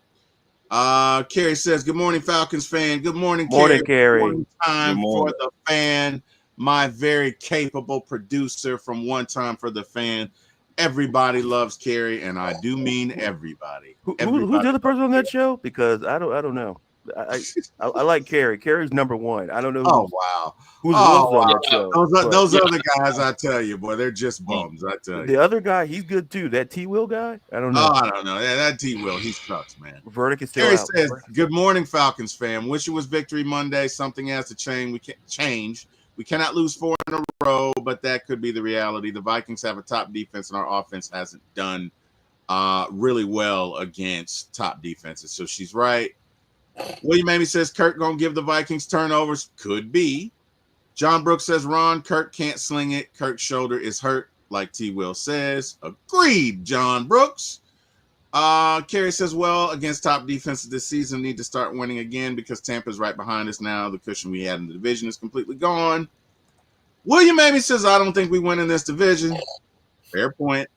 Carrie says, "Good morning, Falcons fan. Good morning, Morning, Carrie. One time for the fan. My very capable producer from One Time for the Fan. Everybody loves Carrie, and I do mean everybody. Who's the other person on that show? Because I don't know. I like Carrie. Carrie's number one. I don't know. Oh wow, who's on that show? Those other guys, I tell you, boy, they're just bums. I tell you. The other guy, he's good too. That T Will guy, I don't know. Oh, I don't know. Yeah, that T Will, he sucks, man. Verdict is still Carrie out. says, "Good morning, Falcons fan. Wish it was Victory Monday. Something has to change. We can't change. We cannot lose 4 in a row, but that could be the reality. The Vikings have a top defense, and our offense hasn't done really well against top defenses. So she's right." William Amy says, "Kirk gonna give the Vikings turnovers. Could be." John Brooks says, "Ron, Kirk can't sling it. Kirk's shoulder is hurt, like T. Will says." Agreed, John Brooks. Carrie says, "Well, against top defenses this season, need to start winning again because Tampa's right behind us now. The cushion we had in the division is completely gone." William Amy says, "I don't think we win in this division." Fair point.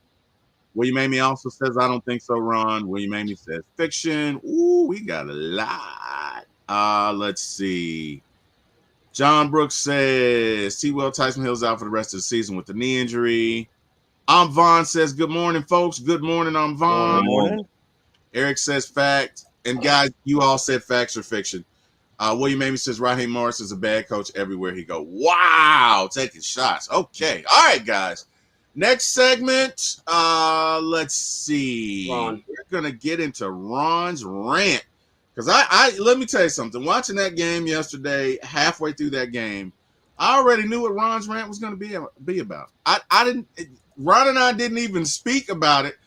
William Amy also says, "I don't think so, Ron." William Amy says, "Fiction." Ooh, we got a lot. Let's see. John Brooks says, "T. Will Tyson Hill's out for the rest of the season with the knee injury." Vaughn says, "Good morning, folks." Good morning, Vaughn. Good morning. Eric says, "Fact." And guys, you all said facts or fiction. William Amy says, "Rah Morris is a bad coach everywhere he go." Wow, taking shots. Okay. All right, guys. Next segment, let's see. Ron. We're going to get into Ron's rant. Because I let me tell you something. Watching that game yesterday, halfway through that game, I already knew what Ron's rant was going to be about. Ron and I didn't even speak about it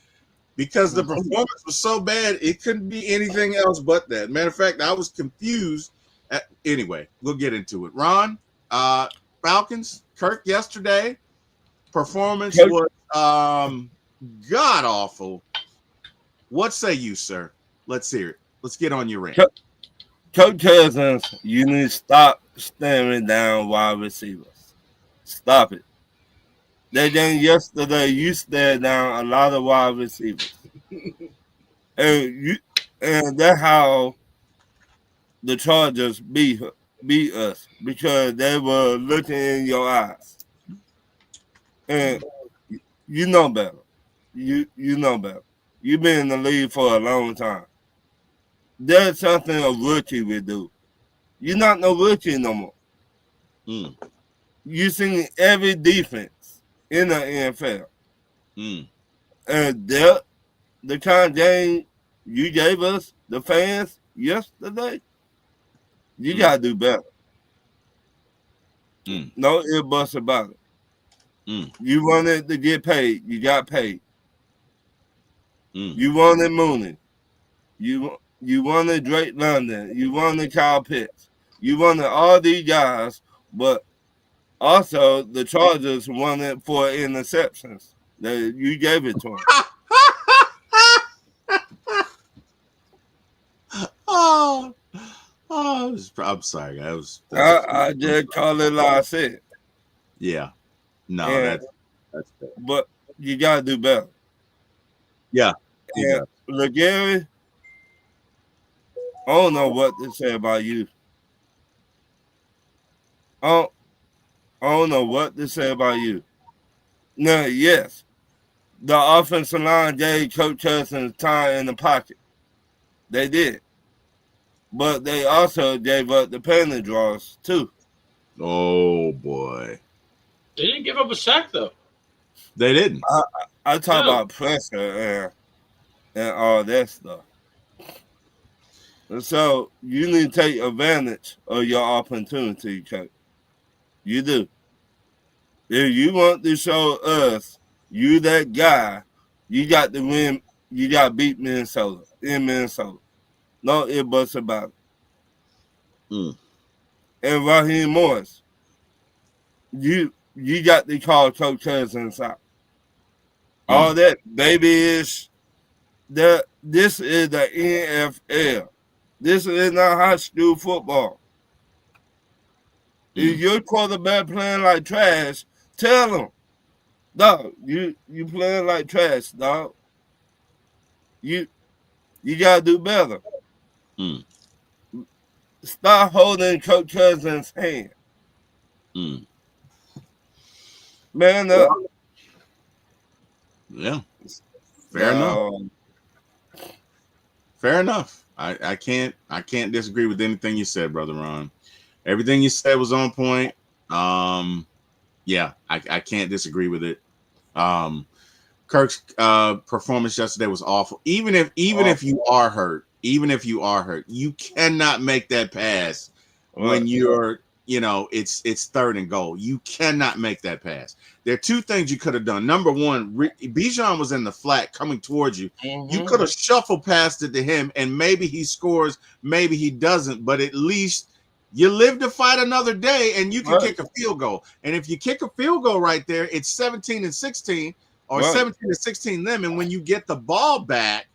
because the performance was so bad, it couldn't be anything else but that. Matter of fact, I was confused. Anyway, we'll get into it. Ron, Falcons, Kirk yesterday, performance was god-awful. What say you, sir? Let's hear it. Let's get on your rant. Kirk Cousins, you need to stop staring down wide receivers. Stop it. That game yesterday, you stared down a lot of wide receivers. and that's how the Chargers beat us, because they were looking in your eyes. And you know better. You know better. You've been in the league for a long time. There's something a rookie would do. You're not no rookie no more. You've seen every defense in the NFL. And the kind of game you gave us, the fans, yesterday, you got to do better. No ifs about it. You wanted to get paid, you got paid. You wanted Mooney. You wanted Drake London. You wanted Kyle Pitts. You wanted all these guys, but also the Chargers wanted 4 interceptions. You gave it to them. I'm sorry. I just call it like I said. Yeah. No, that's fair. But you got to do better. Yeah. Look, Gary, I don't know what to say about you. I don't know what to say about you. Now, yes, the offensive line gave Kirk Cousins time in the pocket. They did. But they also gave up the penalty draws, too. Oh, boy. They didn't give up a sack, though. They didn't. I talk about pressure and all that stuff. And so you need to take advantage of your opportunity, Kirk. You do. If you want to show us you that guy, you got to win. You got to beat Minnesota in Minnesota. No ifs about it. and Rah Morris, you got to call Kirk Cousins out. All that babyish. This is the NFL. This is not high school football. If your quarterback playing like trash, tell him, dog, you playing like trash, dog. You gotta do better. Stop holding Kirk Cousins' hand. Man up. Yeah. Fair enough. Fair enough. I can't disagree with anything you said, Brother Ron. Everything you said was on point. Yeah, I can't disagree with it. Kirk's performance yesterday was awful. Even if you are hurt, you cannot make that pass when you're, it's third and goal. You cannot make that pass. There are two things you could have done. Number one, Bijan was in the flat coming towards you. You could have shuffled past it to him, and maybe he scores, maybe he doesn't, but at least you live to fight another day, and you can kick a field goal. And if you kick a field goal right there, it's 17-16 or 17-16 them. And when you get the ball back,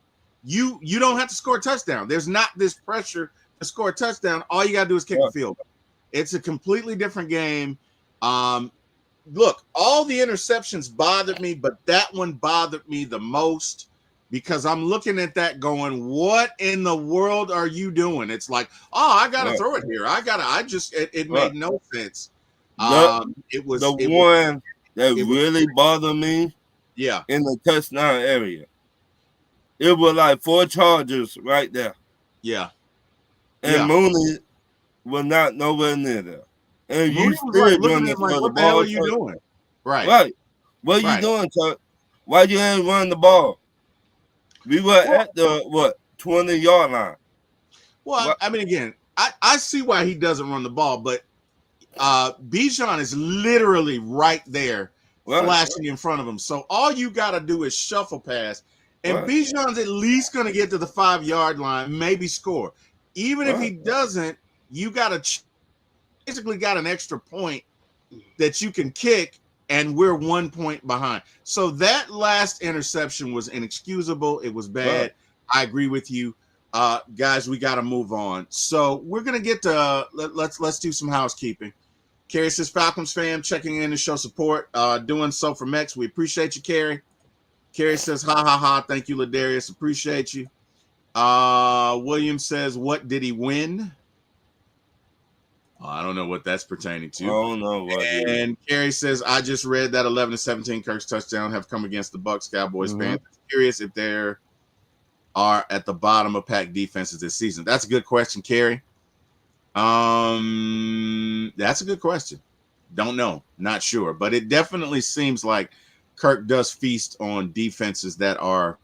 you don't have to score a touchdown. There's not this pressure to score a touchdown. All you got to do is kick a field goal. It's a completely different game. Look, all the interceptions bothered me, but that one bothered me the most because I'm looking at that going, what in the world are you doing? It's like, I got to throw it here. It made no sense. It was the one that really bothered me. Yeah. In the touchdown area. It was like 4 charges right there. Yeah. And Mooney was not nowhere near there. And Mooney you still doing this for the what ball. the hell are you doing? Right. Right. What are you doing, Chuck? Why you ain't run the ball? We were at the 20-yard line. Well, I mean, again, I see why he doesn't run the ball, but Bijan is literally right there flashing in front of him. So all you got to do is shuffle pass. And Bijan's at least going to get to the 5-yard line, maybe score. Even if he doesn't, you basically got an extra point that you can kick, and we're 1 point behind. So that last interception was inexcusable. It was bad. I agree with you. Guys, we got to move on. So we're going to get to let's do some housekeeping. Carrie says, Falcons fan checking in to show support. Doing so for Mex. We appreciate you, Carrie. Carrie says, ha, ha, ha. Thank you, Ladarius. Appreciate you. William says, what did he win? I don't know what that's pertaining to. I don't know what. And Carrie says, I just read that 11-17 Kirk's touchdown have come against the Bucks, Cowboys fans. Curious if there are at the bottom of pack defenses this season. That's a good question, Carrie. That's a good question. Don't know. Not sure. But it definitely seems like Kirk does feast on defenses that are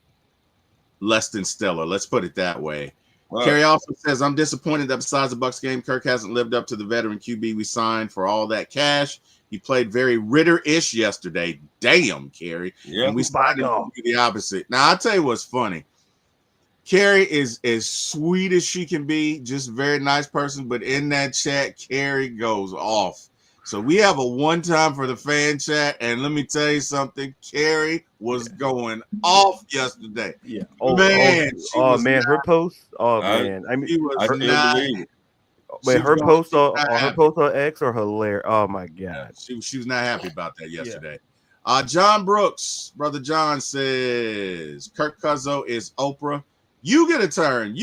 less than stellar. Let's put it that way. Kerry also says, I'm disappointed that besides the Bucs game, Kirk hasn't lived up to the veteran QB we signed for all that cash. He played very Ritter-ish yesterday. Damn, Kerry. Yeah, and we signed him to do the opposite. Now, I'll tell you what's funny. Kerry is as sweet as she can be, just a very nice person. But in that chat, Kerry goes off. So we have a one time for the fan chat, and let me tell you something. Kerry was going off yesterday. Yeah. Man. Her post. Oh man. I mean, she was her post on X are hilarious. Oh my god. She was not happy about that yesterday. Yeah. John Brooks, brother John says Kirk Cousins is Oprah. You get a turn.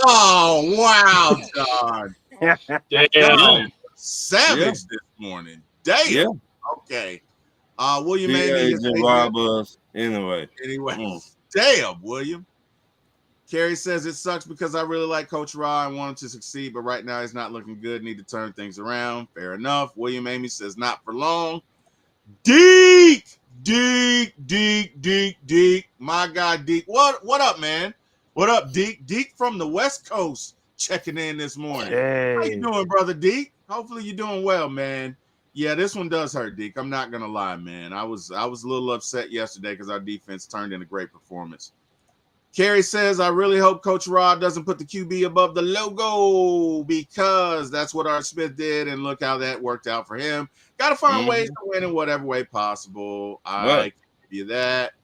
Oh wow, John. Damn. Savage this morning. Damn. Yeah. Okay. William Amy. Anyway. Damn, William. Kerry says it sucks because I really like Coach Rah and want him to succeed, but right now he's not looking good. Need to turn things around. Fair enough. William Amy says not for long. Deke. My guy, Deke. What up, man? What up, Deke? Deke from the West Coast checking in this morning. Hey. How you doing, brother Deke? Hopefully you're doing well, man. Yeah, this one does hurt, Deke. I'm not gonna lie, man. I was a little upset yesterday because our defense turned in a great performance. Kerry says, I really hope Coach Rod doesn't put the QB above the logo because that's what Art Smith did, and look how that worked out for him. Got to find ways to win in whatever way possible. I can give you that.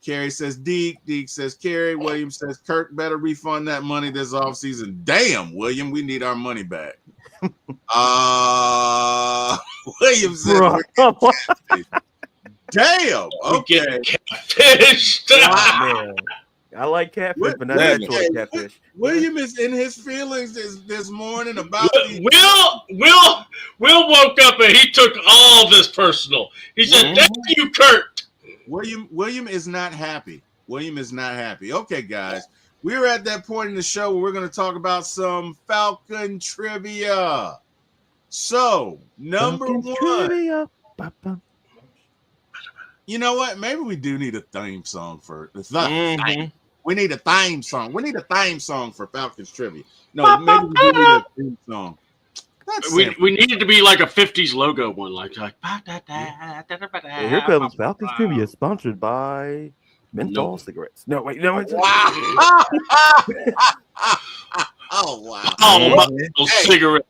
Kerry says, Deke. Deke says, Kerry. William says, Kirk better refund that money this offseason. Damn, William, we need our money back. William said, damn. Okay. Catfished. Man. I like catfish, but not that sort of catfish. William is in his feelings this morning about Will woke up and he took all this personal. He said, "Thank you, Kurt." William is not happy. William is not happy. Okay, guys, we're at that point in the show where we're going to talk about some Falcon trivia. So, number Falcons one. trivia. You know what? Maybe we do need a theme song for the We need a theme song. We need a theme song for Falcons trivia. No, maybe we do need a theme song. We need it to be like a 50s logo one, like Here comes Falcons trivia, sponsored by menthol cigarettes. No, wait, no, it's wow. Oh wow! Oh, cigarettes.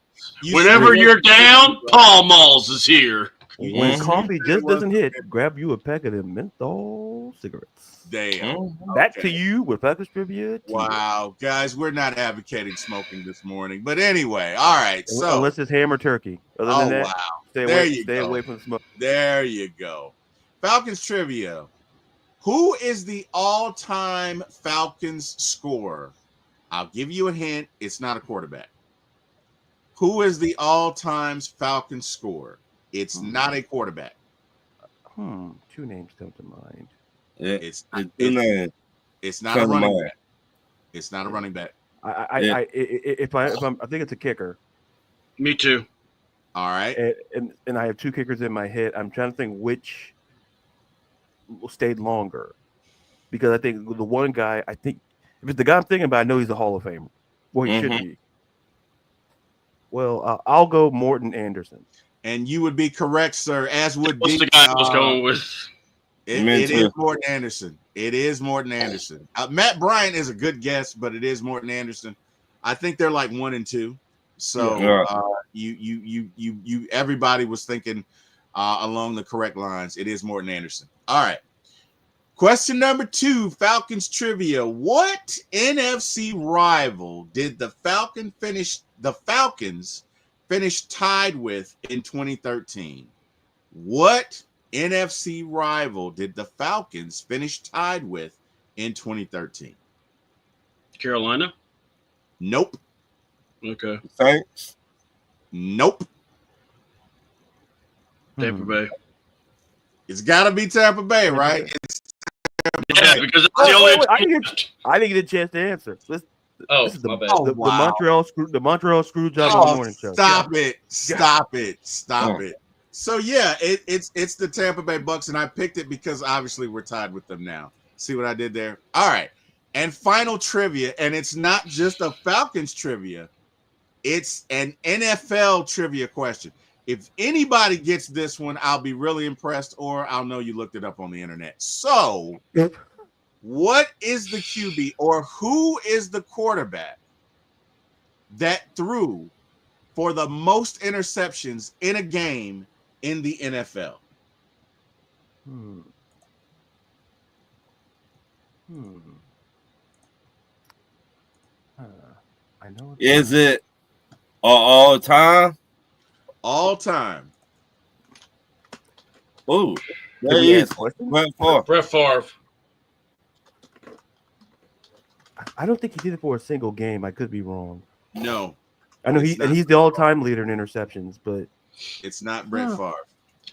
Whenever you're down, Paul Malls is here. When coffee just doesn't hit, grab you a pack of them menthol cigarettes. Damn. Back to you with Falcons trivia. Wow, guys, we're not advocating smoking this morning, but anyway, all right. So unless it's ham or turkey. Other than that, stay away from the smoke. There you go. Falcons trivia. Who is the all-time Falcons scorer? I'll give you a hint. It's not a quarterback. Who is the all-time Falcons scorer? It's not a quarterback. Two names come to mind. It's not a running back. It's not a running back. I think it's a kicker. Me too. All right. And I have two kickers in my head. I'm trying to think which stayed longer, because I think the one guy, if it's the guy I'm thinking about, I know he's a Hall of Famer. Well, he should be. Well, I'll go Morton Anderson. And you would be correct, sir, as would What's the guy I was going with? It is Morton Anderson. It is Morton Anderson. Matt Bryant is a good guess, but it is Morton Anderson. I think they're like 1 and 2. So you everybody was thinking along the correct lines. It is Morton Anderson. All right. Question number 2, Falcons trivia. What NFC rival did the Falcons finish tied with in 2013? What NFC rival did the Falcons finish tied with in 2013? Carolina? Nope. Okay. Thanks. Nope. Tampa Bay. It's got to be Tampa Bay, right? It's Tampa Bay. Because it's the only. I didn't get a chance to answer. This is my bad. the Montreal Screwjob in the morning show. Stop it. So yeah, it's the Tampa Bay Bucks, and I picked it because obviously we're tied with them now. See what I did there? All right. And final trivia, and it's not just a Falcons trivia, it's an NFL trivia question. If anybody gets this one, I'll be really impressed, or I'll know you looked it up on the internet. So, what is the QB, or who is the quarterback that threw for the most interceptions in a game in the NFL? I know. Is it all time? All time. Oh, there he is. Brett Favre. I don't think he did it for a single game. I could be wrong. No. I know he's the all-time leader in interceptions, but it's not Brett Favre.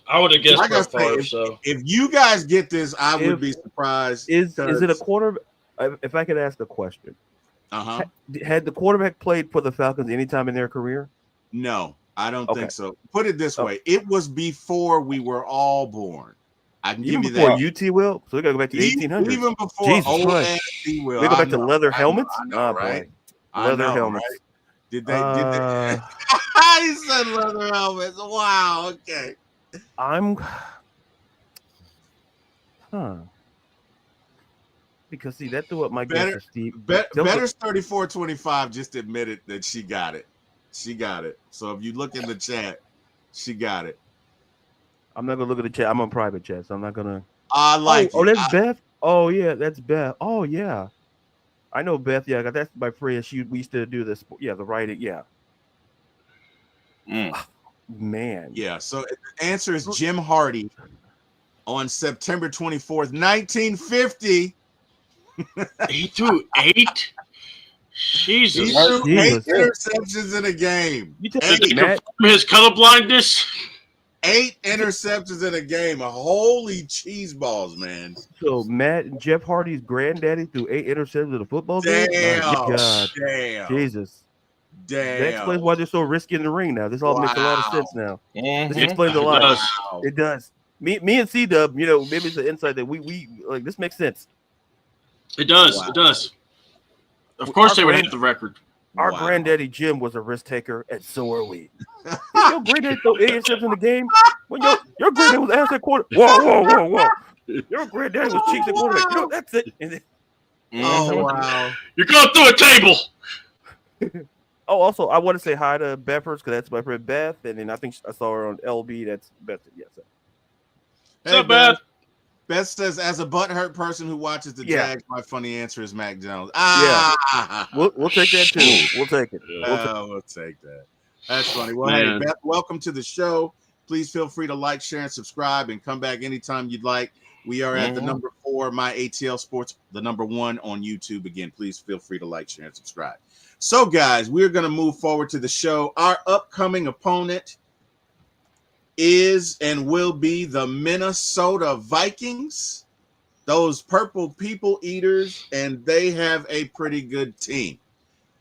I would have guessed Brett Favre. If you guys get this, I would be surprised. Is it a quarterback? If I could ask a question. Had the quarterback played for the Falcons any time in their career? No, I don't think so. Put it this way. It was before we were all born. I can give you that. UT Will? So we got to go back to the 1800s. Even before old UT Will. We go back to leather helmets? Right? Leather helmets. Right? Did they? He said leather helmets. Wow, okay. Because see, that threw up my guess. Steve. Better's 3425 just admitted that she got it. She got it. So if you look in the chat, she got it. I'm not gonna look at the chat. I'm on private chat, so I'm not gonna. I like it. Oh, that's Beth. Oh yeah, that's Beth. Oh yeah, I know Beth. Yeah, that's my friend. We used to do this. Yeah, the writing. Yeah. Man. Yeah. So the answer is Jim Hardy on September 24th, 1950. He threw 8. Jesus. He threw 8 interceptions in a game. You think his color blindness? 8 interceptions in a game. Holy cheese balls, man. So Matt and Jeff Hardy's granddaddy threw 8 interceptions in a football game? Damn. My God. Damn. Jesus. Damn. That explains why they're so risky in the ring now. This all makes a lot of sense now. This explains a lot. It does. Me and C-Dub, maybe it's an insight that we like. This makes sense. It does. Wow. It does. Of course, they would hit the record. Our granddaddy Jim was a risk taker, and so are we. Your granddaddy threw 8 interceptions in the game. When your granddaddy was ass at quarter. Whoa. Your granddaddy was cheeks at quarterback. That's it. Then, oh wow! You're going through a table. Oh, also, I want to say hi to Beffers because that's my friend Beth, and then I think I saw her on LB. That's Beth. Yes. What's up, Beth? Beth says, as a butthurt person who watches the Jags, my funny answer is Mac Jones. Yeah. We'll take that too. We'll take it. We'll take that. That's funny. Well, hey, Beth, welcome to the show. Please feel free to like, share, and subscribe, and come back anytime you'd like. We are at the number 4, My ATL Sports, the number 1 on YouTube. Again, please feel free to like, share, and subscribe. So, guys, we're going to move forward to the show. Our upcoming opponent is and will be the Minnesota Vikings, those purple people eaters, and they have a pretty good team.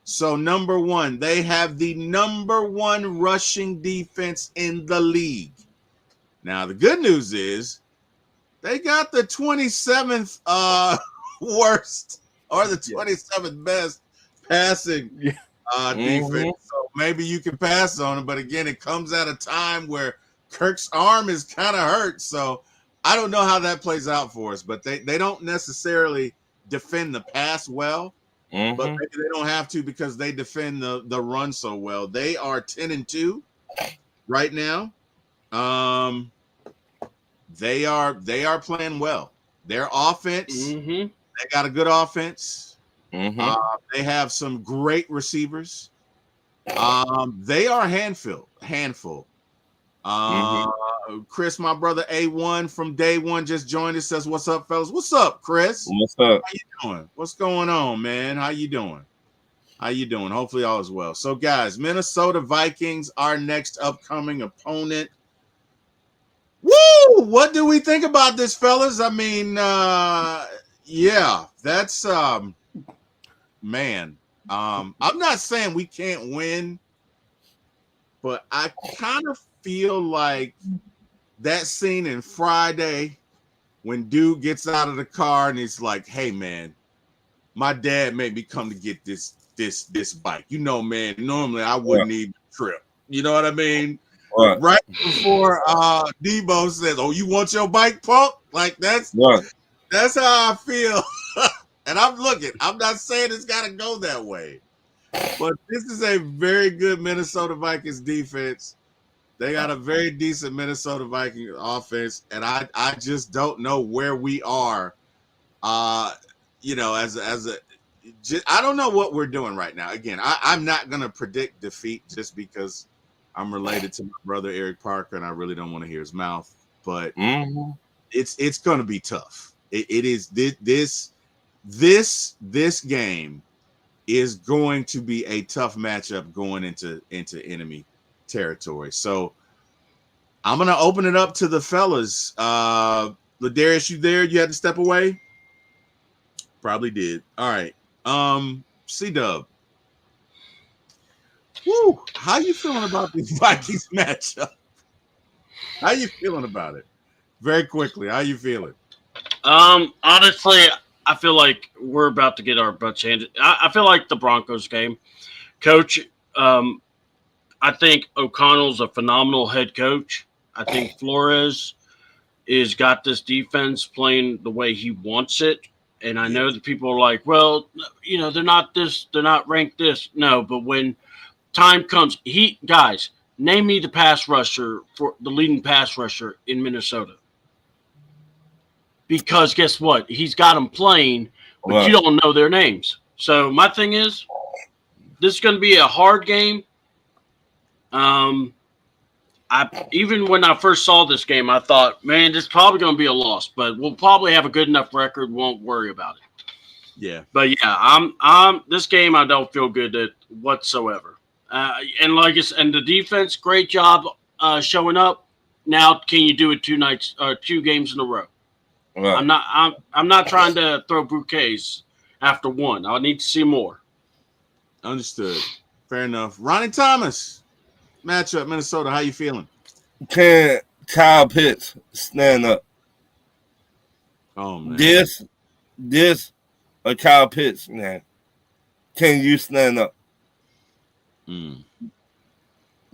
So, number 1, they have the number 1 rushing defense in the league. Now, the good news is they got the 27th worst or the 27th best passing defense. So maybe you can pass on it, but again, it comes at a time where Kirk's arm is kind of hurt. So I don't know how that plays out for us, but they don't necessarily defend the pass well, but maybe they don't have to because they defend the run so well. They are 10-2 right now. They are playing well. Their offense, they got a good offense. They have some great receivers. They are a handful. Chris, my brother A1 from day one, just joined us. Says, "What's up, fellas? What's up, Chris? What's up? How you doing? What's going on, man? How you doing? Hopefully all is well." So, guys, Minnesota Vikings, our next upcoming opponent. Woo! What do we think about this, fellas? I mean, that's man. I'm not saying we can't win, but I kind of feel like that scene in Friday when dude gets out of the car and he's like, "Hey, man, my dad made me come to get this bike. Man, normally I wouldn't even trip. You know what I mean?" Right before Debo says, "Oh, you want your bike, punk?" Like that's how I feel. And I'm not saying it's got to go that way, but this is a very good Minnesota Vikings defense. They got a very decent Minnesota Vikings offense, and I just don't know where we are. I don't know what we're doing right now. Again, I'm not going to predict defeat just because I'm related to my brother Eric Parker, and I really don't want to hear his mouth. But it's going to be tough. It is this game is going to be a tough matchup going into enemy territory. So I'm going to open it up to the fellas. Ladarius, you there? You had to step away? Probably did. All right. C-Dub. Woo! How you feeling about this Vikings matchup? How you feeling about it? Very quickly, how you feeling? Honestly, I feel like we're about to get our butts handed. I feel like the Broncos game. Coach, I think O'Connell's a phenomenal head coach. I think Flores is got this defense playing the way he wants it. And I know that people are like, well, they're not this, they're not ranked this. No, but when time comes, guys, name me the leading pass rusher in Minnesota. Because guess what? He's got them playing, but you don't know their names. So my thing is, this is going to be a hard game. Even when I first saw this game, I thought, man, this is probably going to be a loss, but we'll probably have a good enough record. Won't worry about it. Yeah. But yeah, I'm this game. I don't feel good at whatsoever. And like and the defense, great job showing up. Now, can you do it 2 games in a row? Right. I'm not trying to throw bouquets after one. I need to see more. Understood. Fair enough. Ronnie Thomas, matchup Minnesota. How you feeling? Can Kyle Pitts stand up? Oh man, this a Kyle Pitts, man. Can you stand up?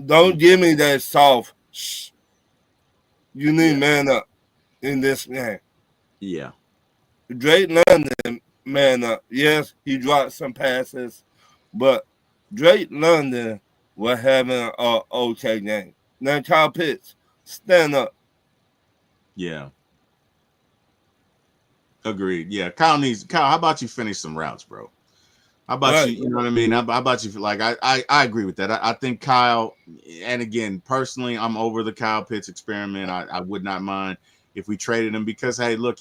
Don't give me that soft. You need man up in this game. Yeah. Drake London, man up. Yes, he dropped some passes, but Drake London was having an okay game. Now Kyle Pitts, stand up. Yeah. Agreed. Yeah. Kyle, how about you finish some routes, bro? How about you know what I mean? How about you? Like, I agree with that. I think Kyle, and again, personally, I'm over the Kyle Pitts experiment. I would not mind if we traded him because, hey, look,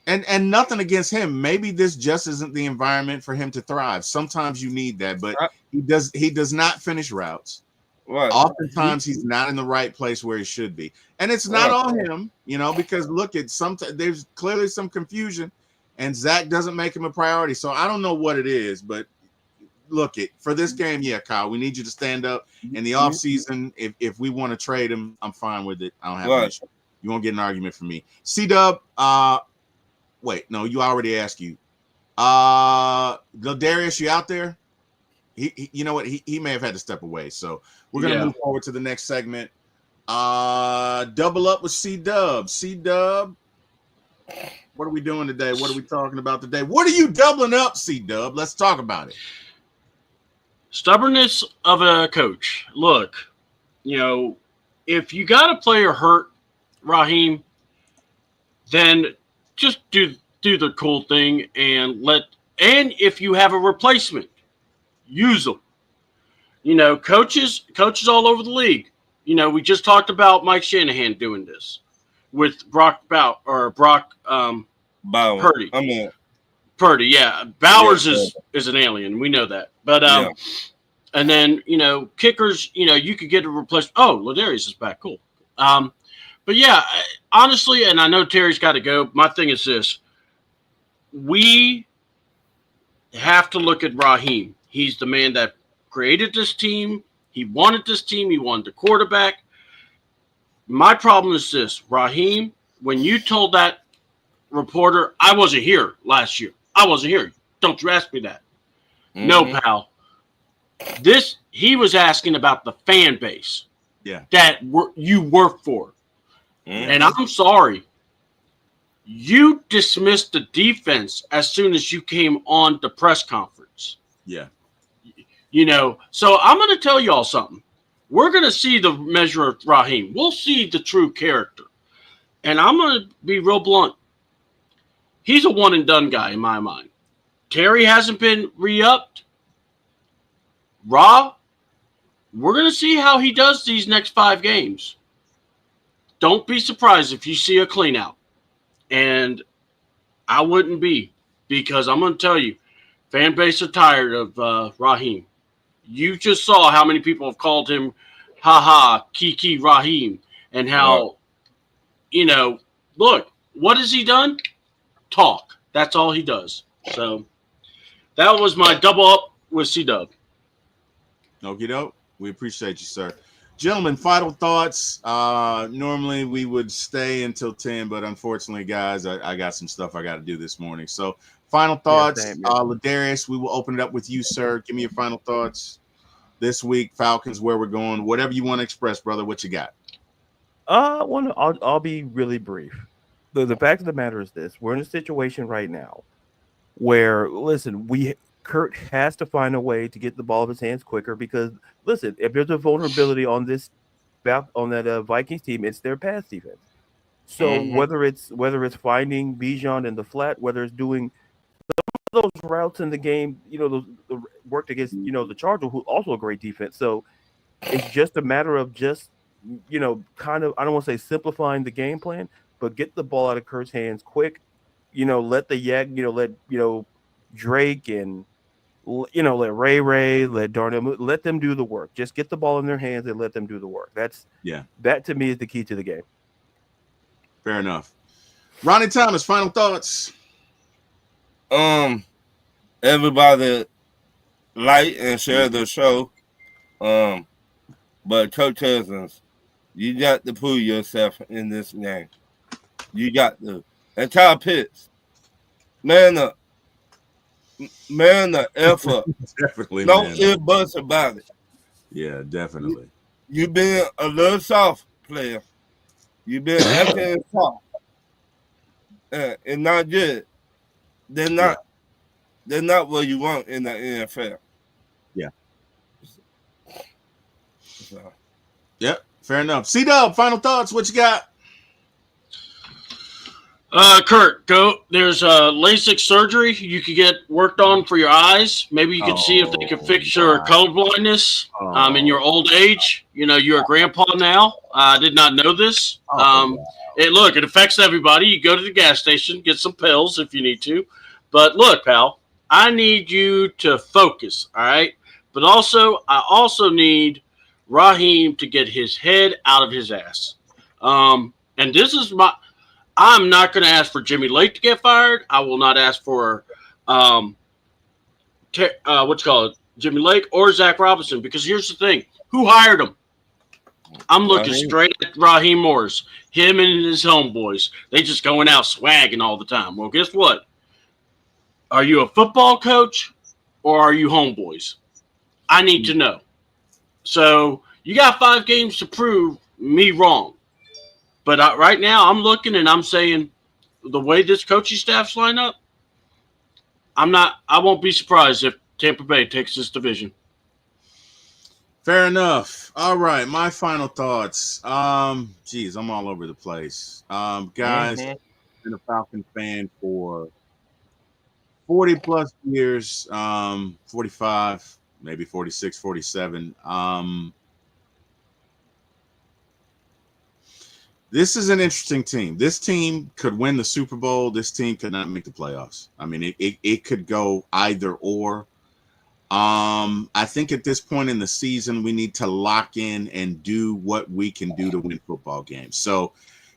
and nothing against him. Maybe this just isn't the environment for him to thrive. Sometimes you need that, but he does not finish routes. Right. Oftentimes he's not in the right place where he should be. And it's not on him, because look, there's clearly some confusion. And Zach doesn't make him a priority. So I don't know what it is, but look, for this game, yeah, Kyle, we need you to stand up in the offseason. If we want to trade him, I'm fine with it. I don't have an issue. You won't get an argument from me. C-Dub, wait, no, you already asked you. Darius, you out there? He you know what? He may have had to step away. So we're going to move forward to the next segment. Double up with C-Dub. C-Dub. What are we doing today? What are we talking about today? What are you doubling up, C-Dub? Let's talk about it. Stubbornness of a coach. Look, if you got a player hurt, Raheem, then just do the cool thing and if you have a replacement, use them. Coaches all over the league. We just talked about Mike Shanahan doing this with Brock Purdy. Purdy, yeah. Bowers is an alien. We know that. But and then, kickers, you could get a replacement. Oh, Ladarius is back. Cool. But yeah, honestly, and I know Terry's got to go. My thing is this. We have to look at Raheem. He's the man that created this team. He wanted this team. He wanted the quarterback. My problem is this, Raheem, when you told that reporter, I wasn't here last year. I wasn't here. Don't you ask me that. Mm-hmm. No, pal. He was asking about the fan base that you work for. Mm-hmm. And I'm sorry. You dismissed the defense as soon as you came on the press conference. Yeah. So I'm going to tell y'all something. We're going to see the measure of Raheem. We'll see the true character. And I'm going to be real blunt. He's a one-and-done guy in my mind. Terry hasn't been re-upped. Rah, we're going to see how he does these next 5 games. Don't be surprised if you see a clean-out. And I wouldn't be, because I'm going to tell you, fan base are tired of Raheem. You just saw how many people have called him, Kiki Raheem, and how, look, what has he done? Talk. That's all he does. So that was my double up with C-Dub. Okie doke. We appreciate you, sir. Gentlemen, final thoughts. Normally we would stay until 10, but unfortunately, guys, I got some stuff I got to do this morning. So final thoughts. Ladarius, we will open it up with you, sir. Give me your final thoughts this week. Falcons, where we're going, whatever you want to express, brother. What you got? I'll be really brief. the fact of the matter is this: we're in a situation right now where, listen, Kurt has to find a way to get the ball in his hands quicker because, listen, if there's a vulnerability on that Vikings team, it's their pass defense. So whether it's finding Bijan in the flat, whether it's doing those routes in the game, the worked against the Chargers, who also a great defense. So it's just a matter of just kind of, I don't want to say simplifying the game plan, but get the ball out of Kurt's hands quick. Let the let Drake and let Ray, let Darnell, let them do the work. Just get the ball in their hands and let them do the work. That to me is the key to the game. Fair enough. Ronnie Thomas, final thoughts. Everybody like and share the show. But Coach Cousins, you got to prove yourself in this game. You got to. And Kyle Pitts, man up. Man the effort. Definitely. No ifs, buts about it. Yeah, definitely. You've been a little soft player. You've been acting soft. And not good. They're not what you want in the NFL. Yeah. So. Yep, fair enough. C-Dub, final thoughts. What you got? Kurt, go. There's LASIK surgery you could get worked on for your eyes. Maybe you could see if they can fix your color blindness in your old age. You're a grandpa now. I did not know this. It affects everybody. You go to the gas station, get some pills if you need to. But look, pal, I need you to focus, all right? But I also need Raheem to get his head out of his ass. And this is I'm not going to ask for Jimmy Lake to get fired. I will not ask for Jimmy Lake or Zach Robinson, because here's the thing: who hired him? I'm looking straight at Rah Morris, him and his homeboys. They just going out swagging all the time. Well, guess what? Are you a football coach or are you homeboys? I need to know. So you got 5 games to prove me wrong. But right now, I'm looking and I'm saying the way this coaching staff's line up, I won't be surprised if Tampa Bay takes this division. Fair enough. All right, my final thoughts. I'm all over the place. Guys, I've been a Falcon fan for 40 plus years, 45, maybe 46, 47. This is an interesting team. This team could win the Super Bowl. This team could not make the playoffs. I mean, it could go either or. I think at this point in the season, we need to lock in and do what we can do to win football games. So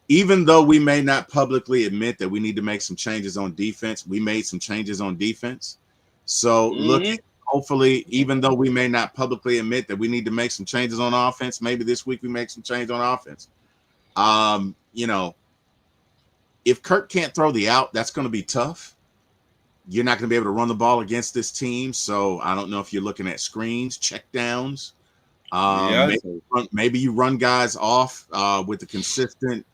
even though we may not publicly admit that we need to make some changes on defense, we made some changes on defense. So hopefully, even though we may not publicly admit that we need to make some changes on offense, maybe this week we make some change on offense. If Kirk can't throw the out, that's going to be tough. You're not going to be able to run the ball against this team. So I don't know if you're looking at screens, check downs. Maybe you run guys off with the consistent,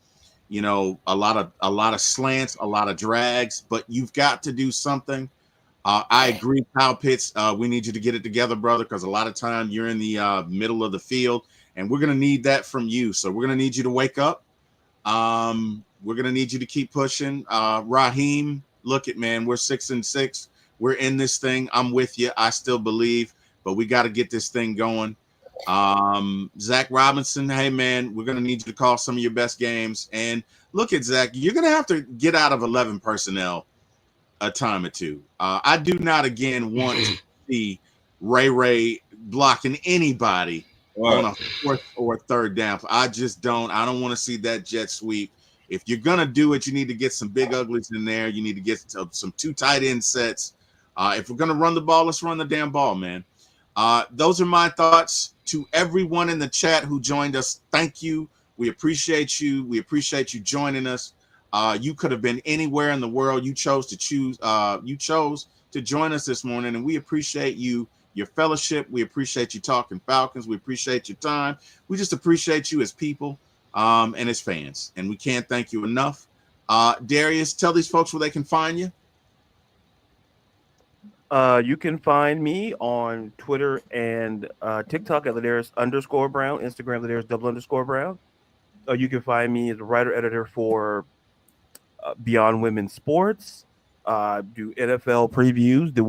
a lot of slants, a lot of drags, but you've got to do something. I agree, Kyle Pitts. We need you to get it together, brother, because a lot of time you're in the middle of the field, and we're going to need that from you. So we're going to need you to wake up. We're going to need you to keep pushing. Raheem, look it, man. We're 6-6. We're in this thing. I'm with you. I still believe, but we got to get this thing going. Zach Robinson, hey, man, we're going to need you to call some of your best games. And look at Zach. You're going to have to get out of 11 personnel a time or two. I do not, again, want to see Ray blocking anybody on a 4th or 3rd down. I just don't. I don't want to see that jet sweep. If you're going to do it, you need to get some big uglies in there. You need to get some 2 tight end sets. If we're going to run the ball, let's run the damn ball, man. Those are my thoughts. To everyone in the chat who joined us, thank you. We appreciate you. We appreciate you joining us. You could have been anywhere in the world. You chose to join us this morning, and we appreciate you, your fellowship. We appreciate you talking Falcons. We appreciate your time. We just appreciate you as people and as fans, and we can't thank you enough. Darius, tell these folks where they can find you. You can find me on Twitter and TikTok at Ladarius_Brown, Instagram Ladarius_Brown. You can find me as a writer editor for Beyond Women's Sports. Do NFL previews. The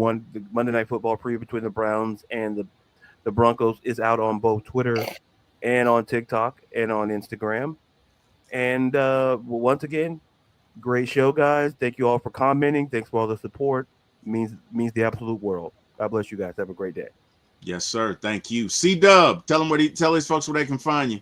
Monday Night Football preview between the Browns and the Broncos is out on both Twitter and on TikTok and on Instagram. And once again, great show, guys. Thank you all for commenting. Thanks for all the support. Means the absolute world. God bless you guys. Have a great day. Yes, sir. Thank you. C-Dub, tell these folks where they can find you.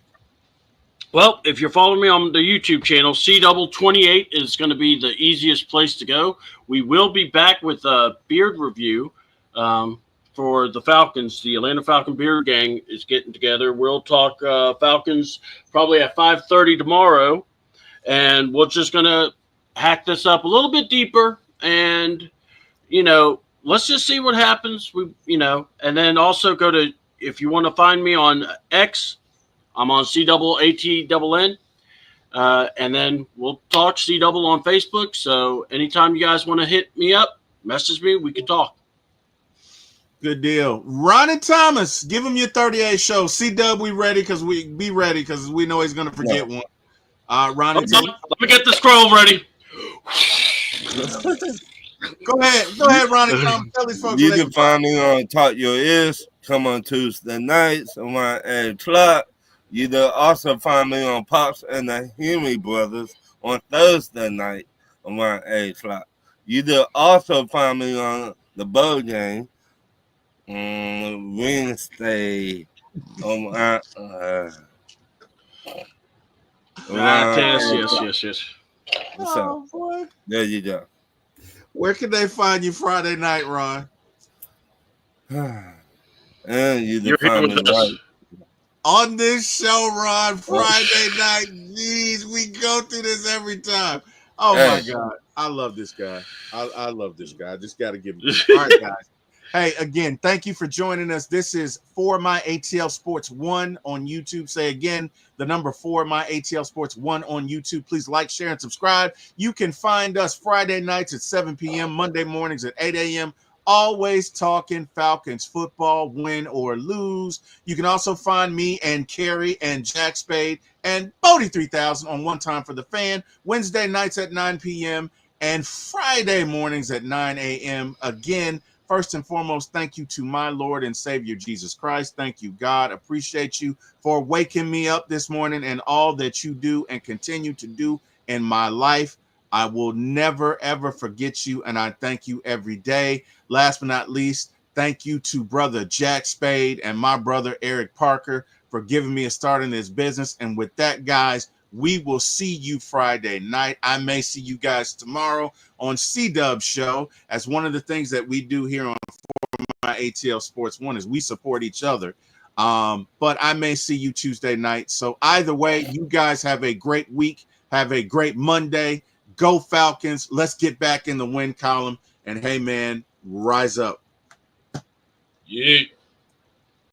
Well, if you're following me on the YouTube channel, C28 is going to be the easiest place to go. We will be back with a beard review for the Falcons. The Atlanta Falcon Beard Gang is getting together. We'll talk Falcons probably at 5:30 tomorrow, and we're just going to hack this up a little bit deeper, and, let's just see what happens. And then also go to, if you want to find me on X, I'm on CAATNN, and then we'll talk C on Facebook. So anytime you guys want to hit me up, message me, we can talk. Good deal. Ronnie Thomas, give him your 38 show. C-Dub, we ready because we know he's going to forget one. Ronnie, let me get the scroll ready. Go ahead, Ronnie Thomas. Tell these folks. You can find me on Talk Your Ears. Come on Tuesday nights around 8 o'clock. You can also find me on Pops and the Hume Brothers on Thursday night around 8 o'clock. You can also find me on the Bowl Game on Wednesday. Yes. What's up? Boy. There you go. Where can they find you Friday night, Ron? And you can find me right on this show, Ron, Friday night. Jeez, we go through this every time. Oh, my God. I love this guy. I love this guy. I just got to give him. All right, guys. Hey, again, thank you for joining us. This is For My ATL Sports 1 on YouTube. Say again, the number 4 My ATL Sports 1 on YouTube. Please like, share, and subscribe. You can find us Friday nights at 7 p.m., Monday mornings at 8 a.m., always talking Falcons football, win or lose. You can also find me and Carrie and Jack Spade and Bodie 3000 on One Time for the Fan, Wednesday nights at 9 p.m. and Friday mornings at 9 a.m. Again, first and foremost, thank you to my Lord and Savior, Jesus Christ. Thank you, God. Appreciate you for waking me up this morning and all that you do and continue to do in my life. I will never, ever forget you, and I thank you every day. Last but not least, thank you to brother Jack Spade and my brother Eric Parker for giving me a start in this business. And with that, guys, we will see you Friday night. I may see you guys tomorrow on C-Dub Show, as one of the things that we do here on For My ATL Sports 1 is we support each other. But I may see you Tuesday night. So either way, you guys have a great week. Have a great Monday. Go Falcons. Let's get back in the win column. And hey, man, rise up. Yeah.